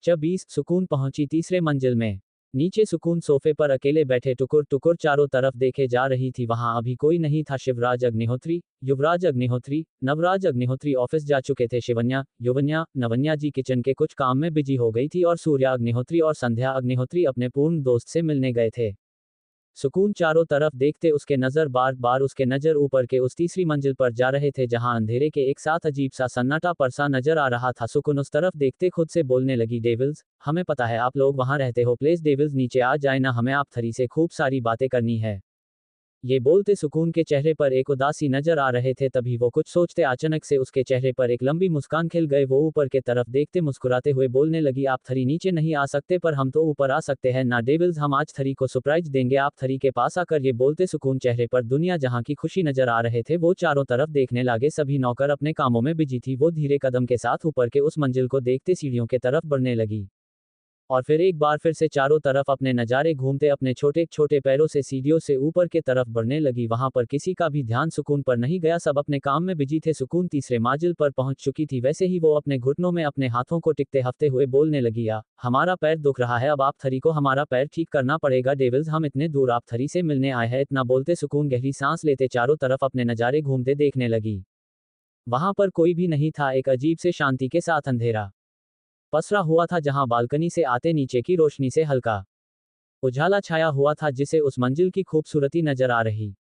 20 सुकून पहुंची तीसरे मंजिल में। नीचे सुकून सोफे पर अकेले बैठे टुकुर टुकुर चारों तरफ देखे जा रही थी। वहां अभी कोई नहीं था। शिवराज अग्निहोत्री, युवराज अग्निहोत्री, नवराज अग्निहोत्री ऑफिस जा चुके थे। शिवन्या, युवन्या, नवन्या जी किचन के कुछ काम में बिजी हो गई थी और सूर्या अग्निहोत्री और संध्या अग्निहोत्री अपने पूर्ण दोस्त से मिलने गए थे। सुकून चारों तरफ देखते उसके नजर बार बार उसके नजर ऊपर के उस तीसरी मंजिल पर जा रहे थे जहां अंधेरे के एक साथ अजीब सा सन्नाटा परसा नजर आ रहा था। सुकून उस तरफ देखते खुद से बोलने लगी, डेविल्स, हमें पता है आप लोग वहां रहते हो, प्लीज डेविल्स नीचे आ जाए ना, हमें आप थरी से खूब सारी बातें करनी है। ये बोलते सुकून के चेहरे पर एक उदासी नजर आ रहे थे। तभी वो कुछ सोचते अचानक से उसके चेहरे पर एक लंबी मुस्कान खिल गए। वो ऊपर के तरफ देखते मुस्कुराते हुए बोलने लगी, आप थरी नीचे नहीं आ सकते पर हम तो ऊपर आ सकते हैं ना डेविल्स, हम आज थरी को सरप्राइज देंगे, आप थरी के पास आकर। ये बोलते सुकून चेहरे पर दुनिया जहां की खुशी नजर आ रहे थे। वो चारों तरफ देखने लगे। सभी नौकर अपने कामों में बिजी थी। वो धीरे कदम के साथ ऊपर के उस मंजिल को देखते सीढ़ियों के तरफ बढ़ने लगी और फिर एक बार फिर से चारों तरफ अपने नज़ारे घूमते अपने छोटे छोटे पैरों से सीढ़ियों से ऊपर के तरफ बढ़ने लगी। वहां पर किसी का भी ध्यान सुकून पर नहीं गया, सब अपने काम में बिजी थे। सुकून तीसरे मंजिल पर पहुंच चुकी थी। वैसे ही वो अपने घुटनों में अपने हाथों को टिकते हफ्ते हुए बोलने लगी, हमारा पैर दुख रहा है, अब आप थरी को हमारा पैर ठीक करना पड़ेगा। डेविल्स, हम इतने दूर आप थरी से मिलने आए हैं। इतना बोलते सुकून गहरी सांस लेते चारों तरफ अपने नज़ारे घूमते देखने लगी। वहां पर कोई भी नहीं था। एक अजीब से शांति के साथ अंधेरा पसरा हुआ था जहां बालकनी से आते नीचे की रोशनी से हल्का उजाला छाया हुआ था जिसे उस मंजिल की खूबसूरती नजर आ रही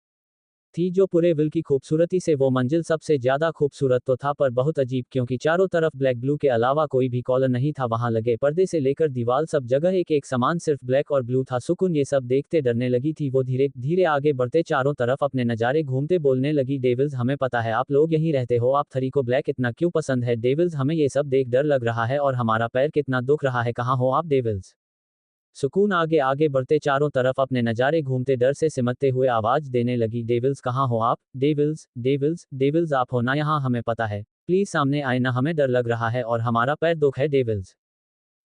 थी। जो पूरे विल की खूबसूरती से वो मंजिल सबसे ज्यादा खूबसूरत तो था पर बहुत अजीब, क्योंकि चारों तरफ ब्लैक ब्लू के अलावा कोई भी कॉलर नहीं था। वहां लगे पर्दे से लेकर दीवार सब जगह एक एक समान सिर्फ ब्लैक और ब्लू था। सुकून ये सब देखते डरने लगी थी। वो धीरे धीरे आगे बढ़ते चारों तरफ अपने नज़ारे घूमते बोलने लगी, डेविल्स, हमें पता है आप लोग यहीं रहते हो, आप थरी को ब्लैक इतना क्यों पसंद है? डेविल्स, हमें ये सब देख डर लग रहा है और हमारा पैर कितना दुख रहा है, कहाँ हो आप डेविल्स? सुकून आगे आगे बढ़ते चारों तरफ अपने नज़ारे घूमते डर से सिमटते हुए आवाज देने लगी, डेविल्स कहाँ हो आप? डेविल्स, डेविल्स, डेविल्स आप हो ना यहाँ, हमें पता है, प्लीज सामने आए ना, हमें डर लग रहा है और हमारा पैर दुख है डेविल्स।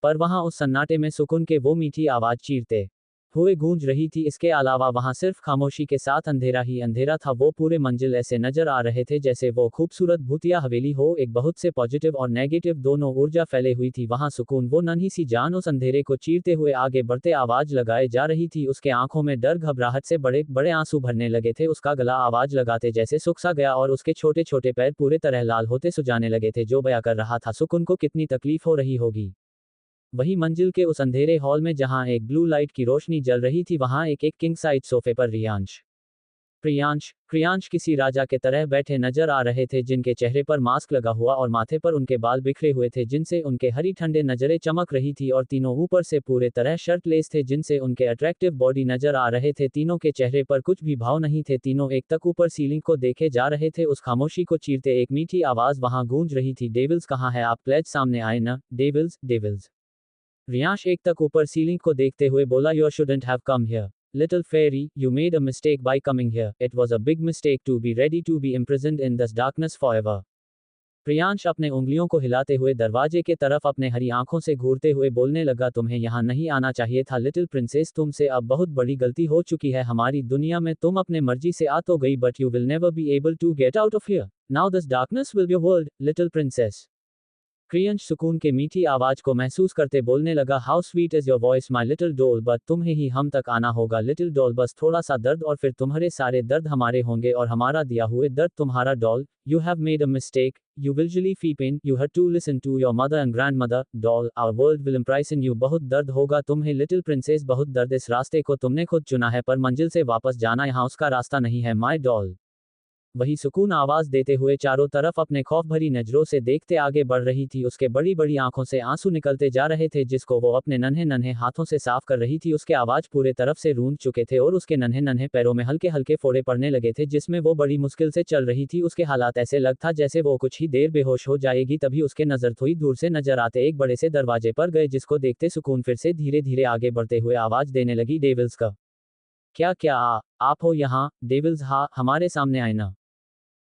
पर वहां उस सन्नाटे में सुकून के वो मीठी आवाज चीरते हुए गूंज रही थी। इसके अलावा वहां सिर्फ खामोशी के साथ अंधेरा ही अंधेरा था। वो पूरे मंजिल ऐसे नजर आ रहे थे जैसे वो खूबसूरत भूतिया हवेली हो। एक बहुत से पॉजिटिव और नेगेटिव दोनों ऊर्जा फैले हुई थी वहां। सुकून वो नन्ही सी जान उस अंधेरे को चीरते हुए आगे बढ़ते आवाज लगाए जा रही थी। उसके आंखों में डर घबराहट से बड़े बड़े आंसू भरने लगे थे। उसका गला आवाज लगाते जैसे सूख सा गया और उसके छोटे छोटे पैर पूरे तरह लाल होते सुजाने लगे थे, जो बयां कर रहा था सुकून को कितनी तकलीफ हो रही होगी। वही मंजिल के उस अंधेरे हॉल में जहां एक ब्लू लाइट की रोशनी जल रही थी, वहां एक किंग साइज सोफे पर प्रियांश किसी राजा के तरह बैठे नजर आ रहे थे, जिनके चेहरे पर मास्क लगा हुआ और माथे पर उनके बाल बिखरे हुए थे जिनसे उनके हरी ठंडे नजरें चमक रही थी, और तीनों ऊपर से पूरे तरह शर्टलेस थे जिनसे उनके अट्रैक्टिव बॉडी नजर आ रहे थे। तीनों के चेहरे पर कुछ भी भाव नहीं थे। तीनों एक तक ऊपर सीलिंग को देखे जा रहे थे। उस खामोशी को चीरते एक मीठी आवाज वहां गूंज रही थी, डेविल्स कहाँ है आप? प्लेज सामने आए ना डेविल्स, डेविल्स। रियांश एक तक ऊपर सीलिंग को देखते हुए बोला, You shouldn't have come here. Little fairy, you made a mistake by coming here. It was a big mistake to be ready to be imprisoned in this darkness forever. Priyansh अपने उंगलियों को हिलाते हुए दरवाजे के तरफ अपने हरी आंखों से घूरते हुए बोलने लगा, तुम्हें यहाँ नहीं आना चाहिए था लिटिल प्रिंसेस, तुमसे अब बहुत बड़ी गलती हो चुकी है हमारी दुनिया में। तुम अपने मर्जी से आ तो गई, but you will never be able to get out of here. Now this darkness will be your world, little princess. Kriyansh सुकून के मीठी आवाज को महसूस करते बोलने लगा, how sweet is your voice my little doll, but तुम्हें ही हम तक आना होगा लिटिल डॉल, बस थोड़ा सा दर्द और फिर तुम्हारे सारे दर्द हमारे होंगे और हमारा दिया हुए दर्द तुम्हारा doll, you have made a mistake, you usually feel pain, you had to listen to your mother and grandmother, doll, our world will imprison you, बहुत दर्द होगा तुम्हें लिटिल प्रिंसेस, बहुत दर्द, इस रास्ते को तुमने खुद चुना है पर मंजिल से वापस जाना यहाँ उसका रास्ता नहीं है माय डॉल। वही सुकून आवाज देते हुए चारों तरफ अपने खौफ भरी नजरों से देखते आगे बढ़ रही थी, उसके बड़ी बड़ी आंखों से आंसू निकलते जा रहे थे जिसको वो अपने नन्हे नन्हे हाथों से साफ कर रही थी, उसके आवाज पूरे तरफ से रूंध चुके थे और उसके नन्हे नन्हे पैरों में हल्के हल्के फोड़े पड़ने लगे थे जिसमें वो बड़ी मुश्किल से चल रही थी, उसके हालात ऐसे लग था जैसे वो कुछ ही देर बेहोश हो जाएगी, तभी उसके नजर थोड़ी दूर से नजर आते एक बड़े से दरवाजे पर गए जिसको देखते सुकून फिर से धीरे धीरे आगे बढ़ते हुए आवाज देने लगी, डेविल्स का क्या आप हो यहाँ, डेविल्स हाँ हमारे सामने आए ना,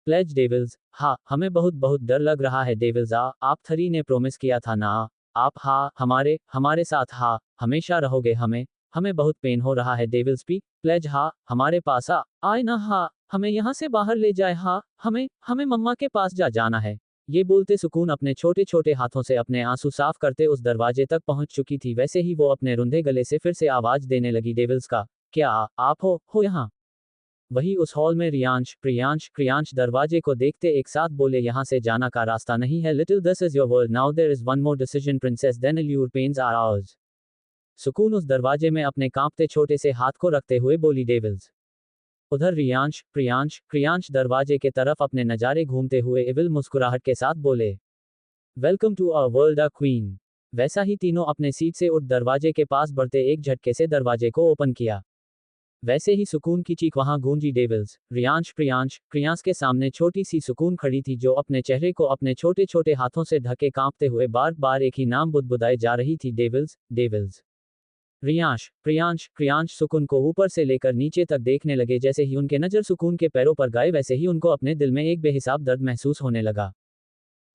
प्लेज डेविल्स, हाँ हमें बहुत बहुत डर लग रहा है डेविल्स, आप थरी ने प्रोमिस किया था ना, आप हाँ हमारे साथ हाँ हमेशा रहोगे, हमें बहुत पेन हो रहा है डेविल्स पी प्लेज, हाँ हमारे पास आए ना, हाँ हमें यहाँ से बाहर ले जाए, हाँ हमें मम्मा के पास जाना है। ये बोलते सुकून अपने छोटे छोटे हाथों से अपने आंसू साफ करते उस दरवाजे तक पहुंच चुकी थी, वैसे ही वो अपने रुंधे गले से फिर से आवाज देने लगी, डेविल्स का क्या आप हो यहाँ। वही उस हॉल में रियांश क्रियांश दरवाजे को देखते एक साथ बोले, यहाँ से जाना का रास्ता नहीं है little, this is your world now, there is one more decision princess, then your pains are ours. सुकून उस दरवाजे में अपने कांपते छोटे से हाथ को रखते हुए बोली, डेविल्स। उधर रियांश क्रियांश दरवाजे के तरफ अपने नजारे घूमते हुए इविल मुस्कुराहट के साथ बोले, welcome to our world a queen. वैसा ही तीनों अपने सीट से उठ दरवाजे के पास बढ़ते एक झटके से दरवाजे को ओपन किया। वैसे ही सुकून की चीख वहां गूंजी, डेविल्स। रियांश क्रियांश के सामने छोटी सी सुकून खड़ी थी जो अपने चेहरे को अपने छोटे छोटे हाथों से ढके कांपते हुए बार बार एक ही नाम बुदबुदाए जा रही थी, डेविल्स। रियांश क्रियांश सुकून को ऊपर से लेकर नीचे तक देखने लगे, जैसे ही उनके नजर सुकून के पैरों पर गए वैसे ही उनको अपने दिल में एक बेहिसाब दर्द महसूस होने लगा।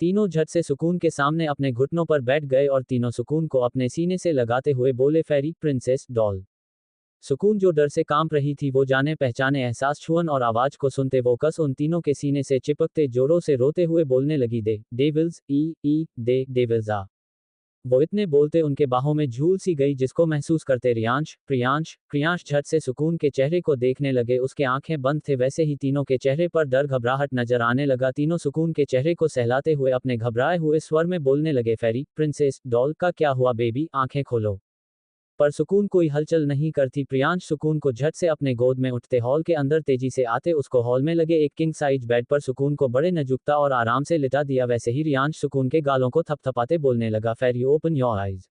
तीनों झट से सुकून के सामने अपने घुटनों पर बैठ गए और तीनों सुकून को अपने सीने से लगाते हुए बोले, फेरी प्रिंसेस डॉल। सुकून जो डर से कांप रही थी वो जाने पहचाने एहसास छुअन और आवाज को सुनते वो कस उन तीनों के सीने से चिपकते जोरों से रोते हुए बोलने लगी, डेविल्स डेविल्स आ। वो इतने बोलते उनके बाहों में झूल सी गई जिसको महसूस करते रियांश क्रियांश झट से सुकून के चेहरे को देखने लगे, उसके आंखें बंद थे, वैसे ही तीनों के चेहरे पर डर घबराहट नजर आने लगा। तीनों सुकून के चेहरे को सहलाते हुए अपने घबराए हुए स्वर में बोलने लगे, फेरी प्रिंसेस डॉल का क्या हुआ बेबी, आंखें खोलो। पर सुकून कोई हलचल नहीं करती। प्रियांश सुकून को झट से अपने गोद में उठते हॉल के अंदर तेजी से आते उसको हॉल में लगे एक किंग साइज बेड पर सुकून को बड़े नजुकता और आराम से लिटा दिया, वैसे ही रियांश सुकून के गालों को थपथपाते बोलने लगा, फेरी ओपन योर आइज।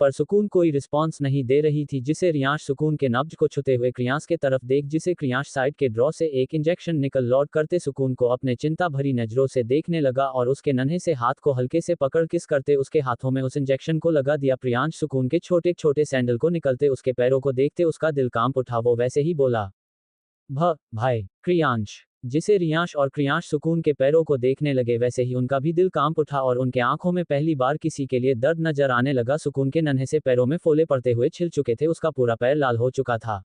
पर सुकून कोई रिस्पॉन्स नहीं दे रही थी, जिसे रियांश सुकून के नब्ज को छूते हुए क्रियांश के तरफ देख, जिसे क्रियांश साइड के ड्रॉ से एक इंजेक्शन निकल लौट करते सुकून को अपने चिंता भरी नजरों से देखने लगा और उसके नन्हे से हाथ को हल्के से पकड़ किस करते उसके हाथों में उस इंजेक्शन को लगा दिया। प्रियांश सुकून के छोटे छोटे सैंडल को निकलते उसके पैरों को देखते उसका दिल कांप उठा, वो वैसे ही बोला, भाई क्रियांश। जिसे रियांश और क्रियांश सुकून के पैरों को देखने लगे वैसे ही उनका भी दिल कांप उठा और उनके आंखों में पहली बार किसी के लिए दर्द नजर आने लगा। सुकून के नन्हे से पैरों में फोले पड़ते हुए छिल चुके थे, उसका पूरा पैर लाल हो चुका था।